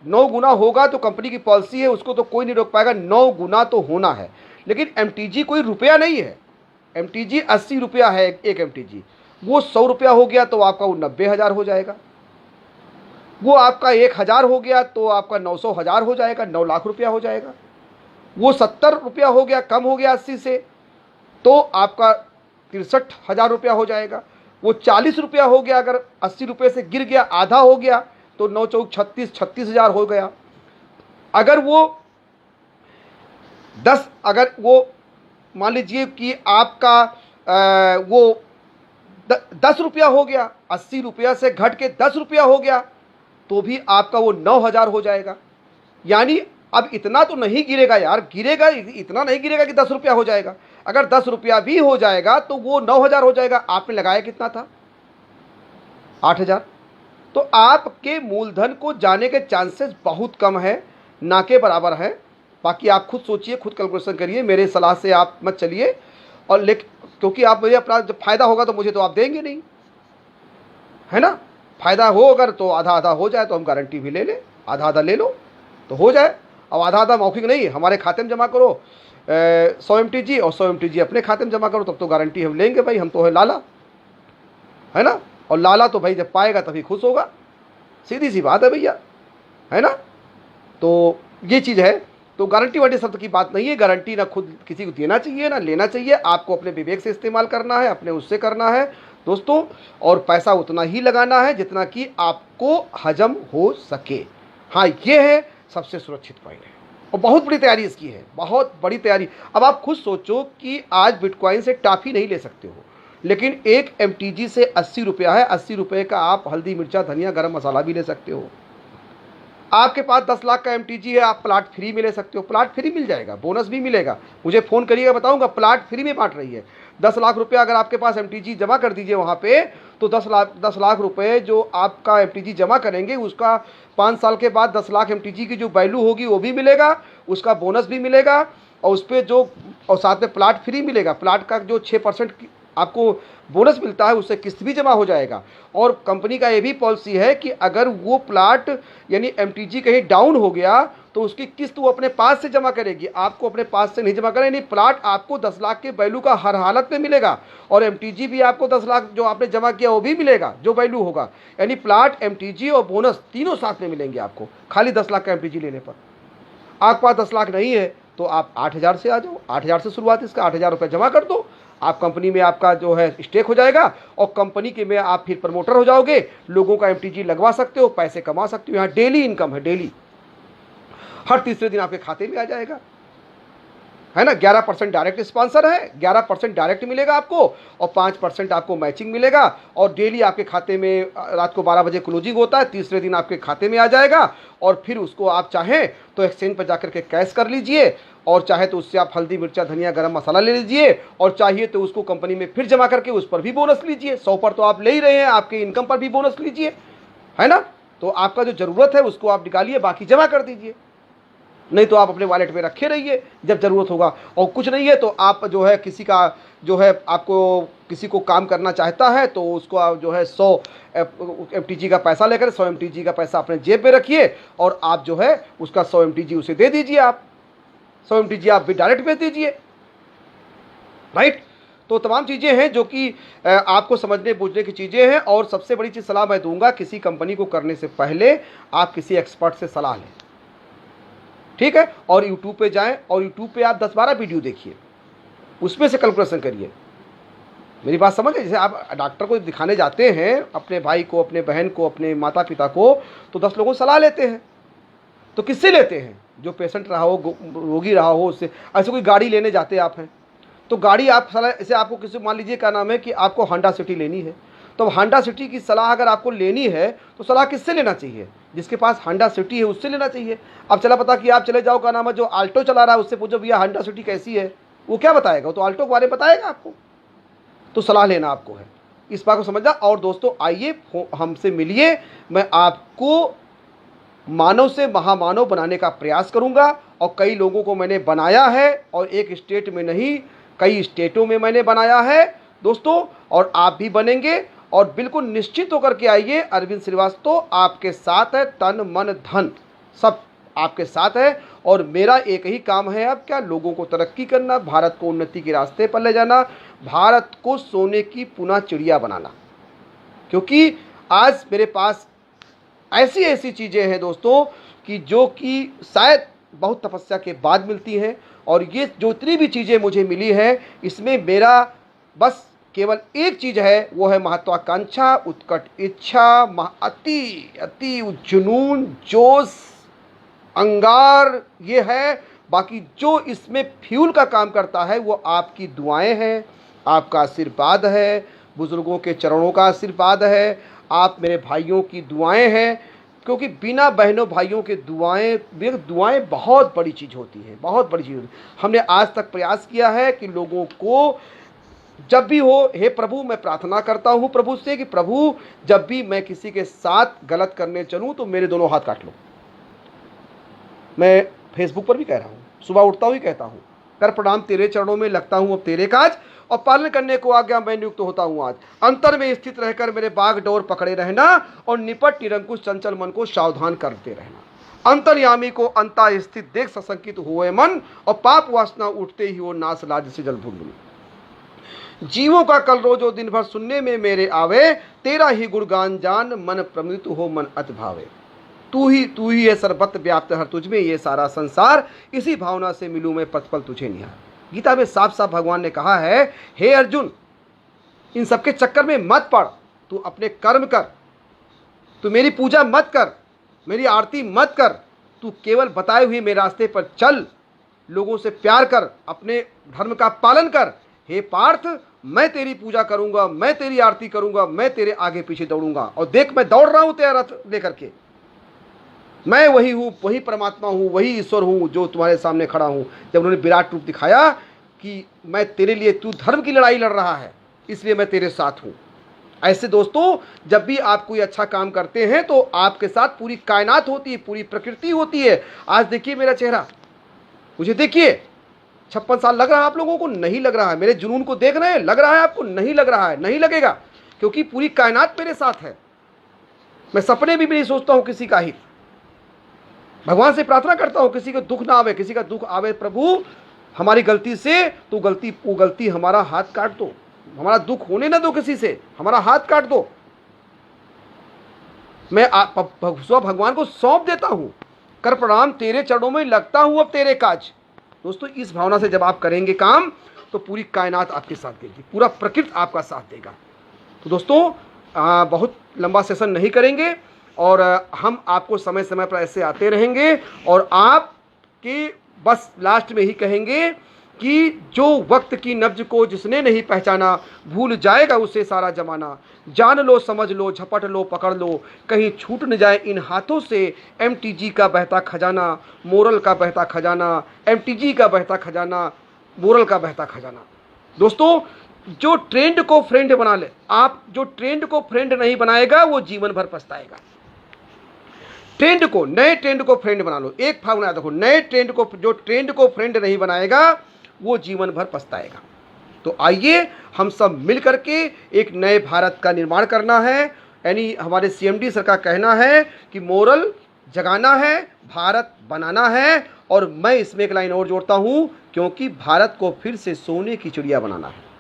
9 गुना होगा। तो कंपनी की पॉलिसी है, उसको तो कोई नहीं रोक पाएगा। 9 गुना तो होना है। लेकिन MTG कोई रुपया नहीं है। MTG 80 रुपया है एक MTG। वो 100 रुपया हो गया तो आपका वो 90,000 हो जाएगा। वो आपका 1,000 हो गया तो आपका 900,000 हो जाएगा, 9 लाख रुपया हो जाएगा। वो 70 रुपया हो गया, कम हो गया 80 से, तो आपका 63,000 रुपया हो जाएगा। वो 40 रुपया हो गया, अगर 80 रुपये से गिर गया, आधा हो गया तो 9 चौक 36,000 हो गया। अगर वो 10 अगर वो मान लीजिए कि आपका वो 10 रुपया हो गया, 80 रुपया से घट के 10 रुपया हो गया तो भी आपका वो 9,000 हो जाएगा। यानी अब इतना तो नहीं गिरेगा यार, गिरेगा इतना नहीं गिरेगा कि 10 रुपया हो जाएगा। अगर 10 रुपया भी हो जाएगा तो वो 9,000 हो जाएगा। आपने लगाया कितना था? 8,000। तो आपके मूलधन को जाने के चांसेस बहुत कम है, ना के बराबर है। बाकी आप खुद सोचिए, खुद कैलकुलेशन करिए, मेरे सलाह से आप मत चलिए। और क्योंकि आप मुझे अपना जब फ़ायदा होगा तो मुझे तो आप देंगे नहीं, है ना। फ़ायदा हो अगर तो आधा आधा हो जाए तो हम गारंटी भी ले लें, आधा आधा ले लो तो हो जाए। अब आधा आधा मौखिक नहीं, हमारे खाते में जमा करो 100 MTG और 100 MTG अपने खाते में जमा करो, तब तो गारंटी हम लेंगे भाई। हम तो है लाला, है ना। और लाला तो भाई जब पाएगा तभी खुश होगा, सीधी सी बात है भैया, है ना। तो ये चीज़ है। तो गारंटी वाली शब्द की बात नहीं है। गारंटी ना खुद किसी को देना चाहिए ना लेना चाहिए। आपको अपने विवेक से इस्तेमाल करना है, अपने उससे करना है दोस्तों। और पैसा उतना ही लगाना है जितना कि आपको हजम हो सके। हाँ, ये है सबसे सुरक्षित पॉइंट है। और बहुत बड़ी तैयारी इसकी है, बहुत बड़ी तैयारी। अब आप खुद सोचो कि आज बिटकॉइन से टॉफी नहीं ले सकते हो, लेकिन एक MTG से 80 रुपया है। 80 रुपये का आप हल्दी मिर्चा धनिया गरम मसाला भी ले सकते हो। आपके पास 10 लाख का MTG है, आप प्लाट फ्री में ले सकते हो। प्लाट फ्री मिल जाएगा, बोनस भी मिलेगा। मुझे फ़ोन करिएगा, बताऊंगा। प्लाट फ्री में बांट रही है। 10 लाख रुपया अगर आपके पास MTG जमा कर दीजिए वहाँ पे, तो 10 लाख रुपए जो आपका एमटीजी जमा करेंगे, उसका 5 साल के बाद 10 लाख एमटीजी की जो वैल्यू होगी वो भी मिलेगा, उसका बोनस भी मिलेगा, और उस पर जो, और साथ में प्लाट फ्री मिलेगा। प्लाट का जो 6% आपको बोनस मिलता है उससे किस्त भी जमा हो जाएगा। और कंपनी का ये भी पॉलिसी है कि अगर वो प्लाट यानी एमटीजी कहीं डाउन हो गया तो उसकी किस्त वो अपने पास से जमा करेगी, आपको अपने पास से नहीं जमा करेगी। प्लाट आपको 10 लाख के वैल्यू का हर हालत में मिलेगा, और एमटीजी भी आपको 10 लाख जो आपने जमा किया वो भी मिलेगा, जो वैल्यू होगा। यानी प्लाट, एमटीजी और बोनस तीनों साथ में मिलेंगे आपको, खाली 10 लाख का एमटीजी लेने पर। आपके पास 10 लाख नहीं है तो आप 8,000 से आ जाओ, 8,000 से शुरुआत, इसका 8,000 रुपये जमा कर दो, आप कंपनी में आपका जो है स्टेक हो जाएगा, और कंपनी के में आप फिर प्रमोटर हो जाओगे, लोगों का एमटीजी लगवा सकते हो, पैसे कमा सकते हो। यहाँ डेली इनकम है, डेली हर तीसरे दिन आपके खाते में आ जाएगा, है ना। 11% डायरेक्ट स्पॉन्सर है, 11% डायरेक्ट मिलेगा आपको, और 5% आपको मैचिंग मिलेगा। और डेली आपके खाते में रात को 12 बजे क्लोजिंग होता है, तीसरे दिन आपके खाते में आ जाएगा। और फिर उसको आप चाहें तो एक्सचेंज पर जाकर के कैश कर लीजिए, और चाहे तो उससे आप हल्दी, मिर्चा, धनिया, गरम मसाला ले लीजिए, और चाहिए तो उसको कंपनी में फिर जमा करके उस पर भी बोनस लीजिए। 100 पर तो आप ले ही रहे हैं, आपके इनकम पर भी बोनस लीजिए, है ना। तो आपका जो ज़रूरत है उसको आप निकालिए, बाकी जमा कर दीजिए, नहीं तो आप अपने वॉलेट में रखे रहिए, जब ज़रूरत होगा। और कुछ नहीं है तो आप जो है किसी का जो है आपको किसी को काम करना चाहता है तो उसको आप जो है 100 एमटीजी का पैसा लेकर 100 एमटीजी का पैसा अपने जेब में रखिए, और आप जो है उसका 100 एमटीजी उसे दे दीजिए, आप 100 एमटीजी आप भी डायरेक्ट भेज दीजिए, राइट। तो तमाम चीज़ें हैं जो कि आपको समझने बूझने की चीज़ें हैं। और सबसे बड़ी चीज़ सलाह मैं दूंगा, किसी कंपनी को करने से पहले आप किसी एक्सपर्ट से सलाह लें, ठीक है। और यूट्यूब पे जाएं, और यूट्यूब पे आप 10-12 वीडियो देखिए, उसमें से कैलकुलेशन करिए। मेरी बात समझ, जैसे आप डॉक्टर को दिखाने जाते हैं, अपने भाई को, अपने बहन को, अपने माता पिता को, तो 10 लोगों से सलाह लेते हैं। तो किससे लेते हैं? जो पेशेंट रहा हो, रोगी रहा हो, उससे। ऐसे कोई गाड़ी लेने जाते आप हैं तो गाड़ी आप सलाह, जैसे आपको किसी, मान लीजिए क्या नाम है कि आपको होंडा सिटी लेनी है, तो होंडा सिटी की सलाह अगर आपको लेनी है तो सलाह किससे लेना चाहिए? जिसके पास होंडा सिटी है उससे लेना चाहिए। अब चला पता कि आप चले जाओ, का नाम है, जो आल्टो चला रहा है उससे पूछो भैया होंडा सिटी कैसी है, वो क्या बताएगा? वो तो आल्टो के बारे में बताएगा आपको। तो सलाह लेना आपको है, इस बात को समझना। और दोस्तों आइए हमसे मिलिए, मैं आपको मानव से महामानव बनाने का प्रयास करूंगा। और कई लोगों को मैंने बनाया है, और एक स्टेट में नहीं, कई स्टेटों में मैंने बनाया है दोस्तों, और आप भी बनेंगे। और बिल्कुल निश्चित होकर के आइए, अरविंद श्रीवास्तव आपके साथ है, तन मन धन सब आपके साथ है। और मेरा एक ही काम है अब क्या, लोगों को तरक्की करना, भारत को उन्नति के रास्ते पर ले जाना, भारत को सोने की पुनः चिड़िया बनाना। क्योंकि आज मेरे पास ऐसी ऐसी चीज़ें हैं दोस्तों कि जो कि शायद बहुत तपस्या के बाद मिलती हैं। और ये जो इतनी भी चीज़ें मुझे मिली है, इसमें मेरा बस केवल एक चीज़ है, वो है महत्वाकांक्षा, उत्कट इच्छा, अति जुनून, जोश, अंगार, ये है। बाकी जो इसमें फ्यूल का काम करता है वो आपकी दुआएं हैं, आपका आशीर्वाद है, बुज़ुर्गों के चरणों का आशीर्वाद है, आप मेरे भाइयों की दुआएं हैं। क्योंकि बिना बहनों भाइयों के दुआएं बहुत बड़ी चीज़ होती है, बहुत बड़ी चीज़ होती है। हमने आज तक प्रयास किया है कि लोगों को जब भी हो, हे प्रभु, मैं प्रार्थना करता हूँ प्रभु से कि प्रभु जब भी मैं किसी के साथ गलत करने चलूँ तो मेरे दोनों हाथ काट लो। मैं फेसबुक पर भी कह रहा हूँ, सुबह उठता हुई कहता हूँ, कर प्रणाम तेरे चरणों में, लगता हूँ अब तेरे काज, और पालन करने को आज्ञा मैं नियुक्त होता हूँ आज। अंतर में स्थित रहकर मेरे बाग डोर पकड़े रहना, और निपट निरंकुश चंचल मन को सावधान करते रहना। अंतर्यामी को अंता स्थित देख सशंकित हुए मन, और पाप वासना उठते ही वो नाश लाज से जल भूल। जीवों का कल रोजो दिन भर सुनने में मेरे आवे, तेरा ही गुणगान जान मन प्रमृत हो मन अति भावे। तू ही है सर्वत्र व्याप्त हर तुझमें ये सारा संसार, इसी भावना से मिलूं मैं पथ पल तुझे निहार। गीता में साफ साफ भगवान ने कहा है, हे अर्जुन, इन सबके चक्कर में मत पड़, तू अपने कर्म कर, तू मेरी पूजा मत कर, मेरी आरती मत कर, तू केवल बताए हुए मेरे रास्ते पर चल, लोगों से प्यार कर, अपने धर्म का पालन कर। हे पार्थ, मैं तेरी पूजा करूंगा, मैं तेरी आरती करूंगा, मैं तेरे आगे पीछे दौड़ूंगा। और देख मैं दौड़ रहा हूं तेरा रथ लेकर के, मैं वही हूँ, वही परमात्मा हूँ, वही ईश्वर हूँ जो तुम्हारे सामने खड़ा हूँ। जब उन्होंने विराट रूप दिखाया कि मैं तेरे लिए, तू धर्म की लड़ाई लड़ रहा है इसलिए मैं तेरे साथ हूँ, ऐसे दोस्तों, जब भी आप कोई अच्छा काम करते हैं तो आपके साथ पूरी कायनात होती है, पूरी प्रकृति होती है। आज देखिए मेरा चेहरा, मुझे देखिए, 56 साल लग रहा है आप लोगों को? नहीं लग रहा है। मेरे जुनून को देख रहे हैं? लग रहा है आपको? नहीं लग रहा है, नहीं लगेगा, क्योंकि पूरी कायनात मेरे साथ है। मैं सपने भी नहीं सोचता हूं किसी का हित। भगवान से प्रार्थना करता हूं किसी को दुख ना आवे, किसी का दुख आवे प्रभु हमारी गलती से, तो वो गलती हमारा हाथ काट दो, हमारा दुख होने ना दो, किसी से हमारा हाथ काट दो। मैं भगवान को सौंप देता हूं, कर प्रणाम तेरे चरणों में, लगता हूं अब तेरे काज। दोस्तों, इस भावना से जब आप करेंगे काम तो पूरी कायनात आपके साथ देगी, पूरा प्रकृति आपका साथ देगा। तो दोस्तों, बहुत लंबा सेशन नहीं करेंगे और हम आपको समय समय पर ऐसे आते रहेंगे और आपके बस लास्ट में ही कहेंगे कि जो वक्त की नब्ज को जिसने नहीं पहचाना, भूल जाएगा उसे सारा जमाना। जान लो, समझ लो, झपट लो, पकड़ लो, कहीं छूट न जाए इन हाथों से MTG का बहता खजाना, मोरल का बहता खजाना, MTG का बहता खजाना, मोरल का बहता खजाना। दोस्तों, जो ट्रेंड को फ्रेंड बना ले, आप जो ट्रेंड को फ्रेंड नहीं बनाएगा वो जीवन भर पछताएगा। ट्रेंड को, नए ट्रेंड को फ्रेंड बना लो। एक भावना देखो, नए ट्रेंड को, जो ट्रेंड को फ्रेंड नहीं बनाएगा वो जीवन भर पछताएगा। तो आइए हम सब मिल करके एक नए भारत का निर्माण करना है। यानी हमारे CMD सर का कहना है कि मोरल जगाना है, भारत बनाना है। और मैं इसमें एक लाइन और जोड़ता हूं, क्योंकि भारत को फिर से सोने की चिड़िया बनाना है।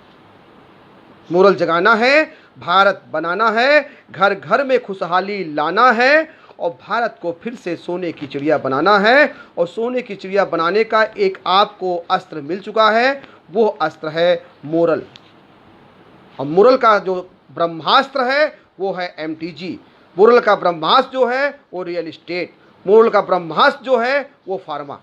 मोरल जगाना है, भारत बनाना है, घर घर में खुशहाली लाना है और भारत को फिर से सोने की चिड़िया बनाना है। और सोने की चिड़िया बनाने का एक आपको अस्त्र मिल चुका है, वो अस्त्र है मोरल। और मोरल का जो ब्रह्मास्त्र है वो है MTG। मोरल का ब्रह्मास्त्र जो है वो रियल एस्टेट। मोरल का ब्रह्मास्त्र जो है वो फार्मा।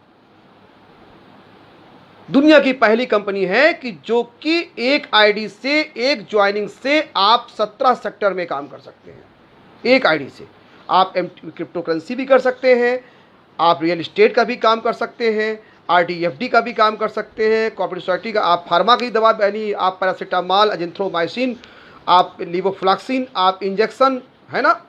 दुनिया की पहली कंपनी है कि जो कि एक आईडी से, एक ज्वाइनिंग से आप 17 सेक्टर में काम कर सकते हैं। एक आईडी से आप क्रिप्टो करेंसी भी कर सकते हैं, आप रियल एस्टेट का भी काम कर सकते हैं, RD/FD का भी काम कर सकते हैं, कॉर्पोरेट सोसाइटी का, आप फार्मा की दवा, यानी आप पैरासीटामॉल, अजिथ्रोमाइसिन, आप लिवोफ्लॉक्सिन, आप इंजेक्शन, है ना,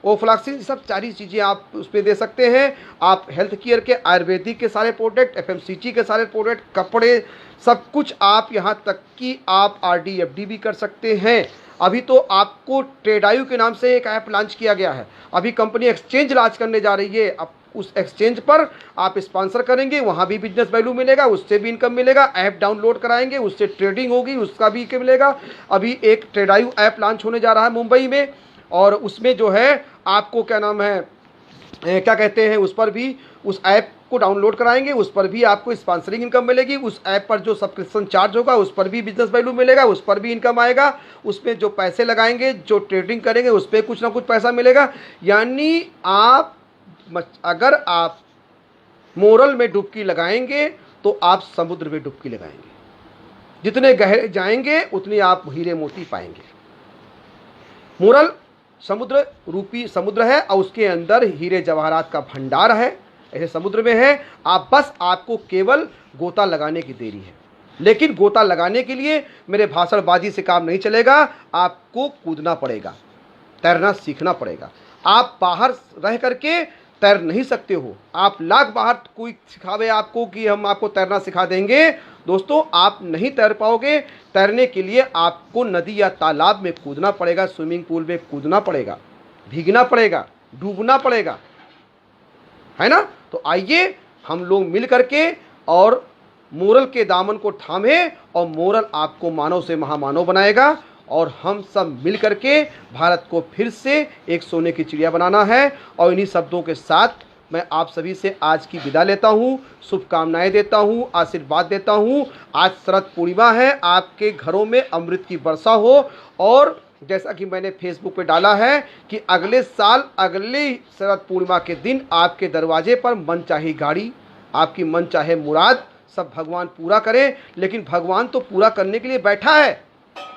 ओफ्लॉक्सिन, सब सारी चीज़ें आप उस पर दे सकते हैं। आप हेल्थ केयर के, आयुर्वेदिक के सारे प्रोडक्ट, FMCG के सारे प्रोडक्ट, कपड़े, सब कुछ आप, यहाँ तक कि आप RD/FD भी कर सकते हैं। अभी तो आपको ट्रेडायू के नाम से एक ऐप लॉन्च किया गया है। अभी कंपनी एक्सचेंज लॉन्च करने जा रही है। अब उस एक्सचेंज पर आप स्पॉन्सर करेंगे, वहाँ भी बिजनेस वैल्यू मिलेगा, उससे भी इनकम मिलेगा। ऐप डाउनलोड कराएंगे, उससे ट्रेडिंग होगी, उसका भी इनकम मिलेगा। अभी एक ट्रेडायू ऐप लॉन्च होने जा रहा है मुंबई में, और उसमें जो है आपको क्या नाम है, क्या कहते हैं, उस पर भी, उस ऐप को डाउनलोड कराएंगे, उस पर भी आपको स्पॉन्सरिंग इनकम मिलेगी। उस ऐप पर जो सब्सक्रिप्शन चार्ज होगा उस पर भी बिजनेस वैल्यू मिलेगा, उस पर भी इनकम आएगा। उसमें जो पैसे लगाएंगे, जो ट्रेडिंग करेंगे, उस पर कुछ ना कुछ पैसा मिलेगा। यानी आप, अगर आप मोरल में डुबकी लगाएंगे तो आप समुद्र में डुबकी लगाएंगे। जितने गहरे जाएंगे उतनी आप हीरे मोती पाएंगे। मोरल समुद्र रूपी समुद्र है और उसके अंदर हीरे जवाहरात का भंडार है, ऐसे समुद्र में है। आप बस, आपको केवल गोता लगाने की देरी है। लेकिन गोता लगाने के लिए मेरे भाषणबाजी से काम नहीं चलेगा, आपको कूदना पड़ेगा, तैरना सीखना पड़ेगा। आप बाहर रह करके तैर नहीं सकते हो। आप लाख बाहर कोई सिखावे आपको कि हम आपको तैरना सिखा देंगे, दोस्तों आप नहीं तैर पाओगे। तैरने के लिए आपको नदी या तालाब में कूदना पड़ेगा, स्विमिंग पूल में कूदना पड़ेगा, भीगना पड़ेगा, डूबना पड़ेगा, है ना। तो आइए हम लोग मिल करके और मोरल के दामन को थामे, और मोरल आपको मानव से महामानव बनाएगा। और हम सब मिल करके भारत को फिर से एक सोने की चिड़िया बनाना है। और इन्हीं शब्दों के साथ मैं आप सभी से आज की विदा लेता हूँ, शुभकामनाएं देता हूँ, आशीर्वाद देता हूँ। आज शरद पूर्णिमा है, आपके घरों में अमृत की वर्षा हो। और जैसा कि मैंने फेसबुक पे डाला है कि अगले साल, अगले शरद पूर्णिमा के दिन आपके दरवाजे पर मन चाहे गाड़ी, आपकी मन चाहे मुराद, सब भगवान पूरा करें। लेकिन भगवान तो पूरा करने के लिए बैठा है,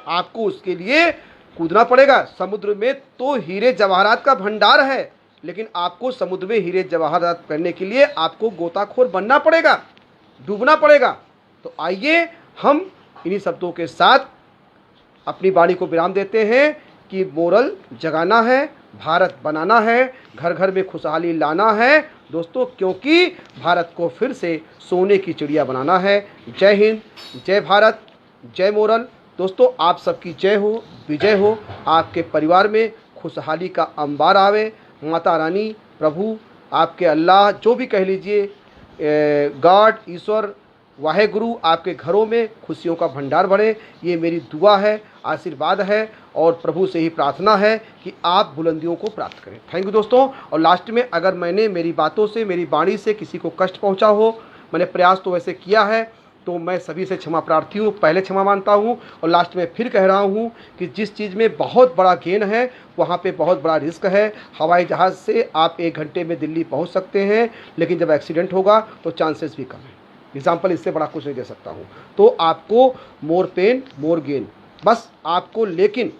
आपको उसके लिए कूदना पड़ेगा। समुद्र में तो हीरे जवाहरात का भंडार है, लेकिन आपको समुद्र में हीरे जवाहरात करने के लिए आपको गोताखोर बनना पड़ेगा, डूबना पड़ेगा। तो आइए हम इन्हीं शब्दों के साथ अपनी वाणी को विराम देते हैं कि कि मोरल जगाना है, भारत बनाना है, घर घर में खुशहाली लाना है दोस्तों, क्योंकि भारत को फिर से सोने की चिड़िया बनाना है। जय हिंद, जय भारत, जय मोरल। दोस्तों आप सबकी जय हो, विजय हो, आपके परिवार में खुशहाली का अंबार आवे। माता रानी, प्रभु, आपके अल्लाह, जो भी कह लीजिए, गॉड, ईश्वर, वाहेगुरु, आपके घरों में खुशियों का भंडार बढ़े, ये मेरी दुआ है, आशीर्वाद है और प्रभु से ही प्रार्थना है कि आप बुलंदियों को प्राप्त करें। थैंक यू दोस्तों। और लास्ट में अगर मैंने मेरी बातों से, मेरी वाणी से किसी को कष्ट पहुंचा हो, मैंने प्रयास तो वैसे किया है, तो मैं सभी से क्षमा प्रार्थी हूँ, पहले क्षमा मानता हूँ। और लास्ट में फिर कह रहा हूँ कि जिस चीज़ में बहुत बड़ा गेन है वहाँ पे बहुत बड़ा रिस्क है। हवाई जहाज़ से आप 1 घंटे में दिल्ली पहुँच सकते हैं, लेकिन जब एक्सीडेंट होगा तो चांसेस भी कम है। एग्जाम्पल इससे बड़ा कुछ नहीं दे सकता हूँ। तो आपको मोर पेन मोर गेन, बस आपको, लेकिन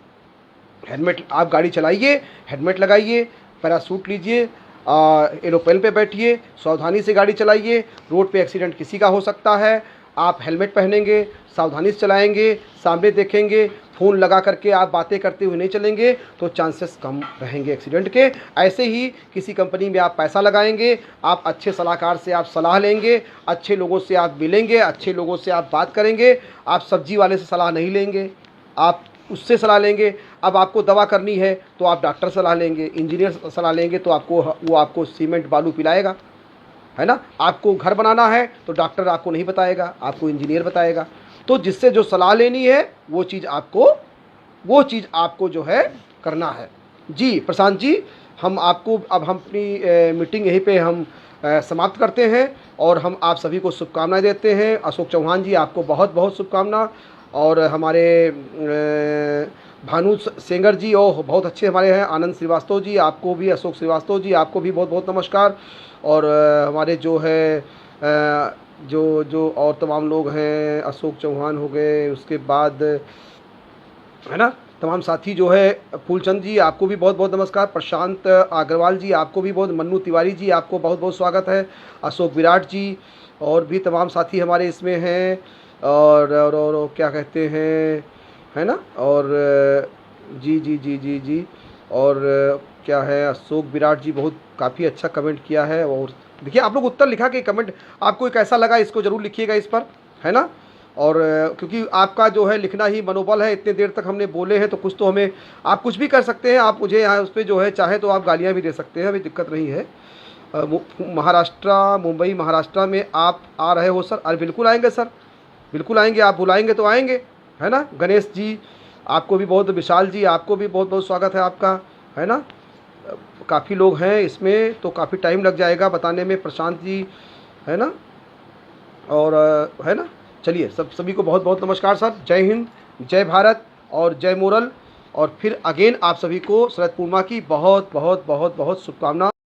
हेलमेट, आप गाड़ी चलाइए, हेलमेट लगाइए, पैरासूट लीजिए, एरोप्लेन पे बैठिए, सावधानी से गाड़ी चलाइए। रोड पे एक्सीडेंट किसी का हो सकता है, आप हेलमेट पहनेंगे, सावधानी से चलाएंगे, सामने देखेंगे, फ़ोन लगा करके आप बातें करते हुए नहीं चलेंगे तो चांसेस कम रहेंगे एक्सीडेंट के। ऐसे ही किसी कंपनी में आप पैसा लगाएंगे, आप अच्छे सलाहकार से आप सलाह लेंगे, अच्छे लोगों से आप मिलेंगे, अच्छे लोगों से आप बात करेंगे। आप सब्जी वाले से सलाह नहीं लेंगे, आप उससे सलाह लेंगे। अब आपको दवा करनी है तो आप डॉक्टर सलाह लेंगे, इंजीनियर सलाह लेंगे तो वो आपको सीमेंट बालू पिलाएगा, है ना। आपको घर बनाना है तो डॉक्टर आपको नहीं बताएगा, आपको इंजीनियर बताएगा। तो जिससे जो सलाह लेनी है वो चीज़ आपको जो है करना है। जी प्रशांत जी, हम आपको अब हम अपनी मीटिंग यहीं पे हम समाप्त करते हैं और हम आप सभी को शुभकामनाएं देते हैं। अशोक चौहान जी, आपको बहुत बहुत शुभकामना। और हमारे भानु सेंगर जी, ओह बहुत अच्छे हमारे हैं। आनंद श्रीवास्तव जी, आपको भी, अशोक श्रीवास्तव जी, आपको भी बहुत बहुत नमस्कार। और हमारे जो है जो और तमाम लोग हैं, अशोक चौहान हो गए, उसके बाद है ना तमाम साथी जो है, फूलचंद जी, आपको भी बहुत बहुत नमस्कार। प्रशांत अग्रवाल जी, आपको भी बहुत, मन्नू तिवारी जी, आपको बहुत बहुत स्वागत है। अशोक विराट जी, और भी तमाम साथी हमारे इसमें हैं। और क्या कहते हैं, है ना। और जी जी जी जी जी और क्या है, अशोक विराट जी बहुत काफ़ी अच्छा कमेंट किया है। और देखिए आप लोग उत्तर लिखा कि कमेंट आपको कैसा लगा, इसको ज़रूर लिखिएगा इस पर, है ना। और क्योंकि आपका जो है लिखना ही मनोबल है, इतने देर तक हमने बोले हैं तो कुछ तो हमें, आप कुछ भी कर सकते हैं। आप मुझे यहाँ उस पर जो है चाहे तो आप गालियाँ भी दे सकते हैं, अभी दिक्कत नहीं है। महाराष्ट्र, मुंबई महाराष्ट्र में आप आ रहे हो सर? अरे बिल्कुल आएंगे सर, बिल्कुल आएंगे, आप बुलाएंगे तो आएंगे, है ना। गणेश जी, आपको भी बहुत, विशाल जी, आपको भी बहुत बहुत स्वागत है आपका, है ना। काफ़ी लोग हैं इसमें तो काफ़ी टाइम लग जाएगा बताने में। प्रशांत जी, है ना। और है ना। चलिए सभी को बहुत बहुत नमस्कार सर। जय हिंद, जय भारत और जय मोरल। और फिर अगेन आप सभी को शरद पूर्णिमा की बहुत बहुत बहुत बहुत शुभकामना।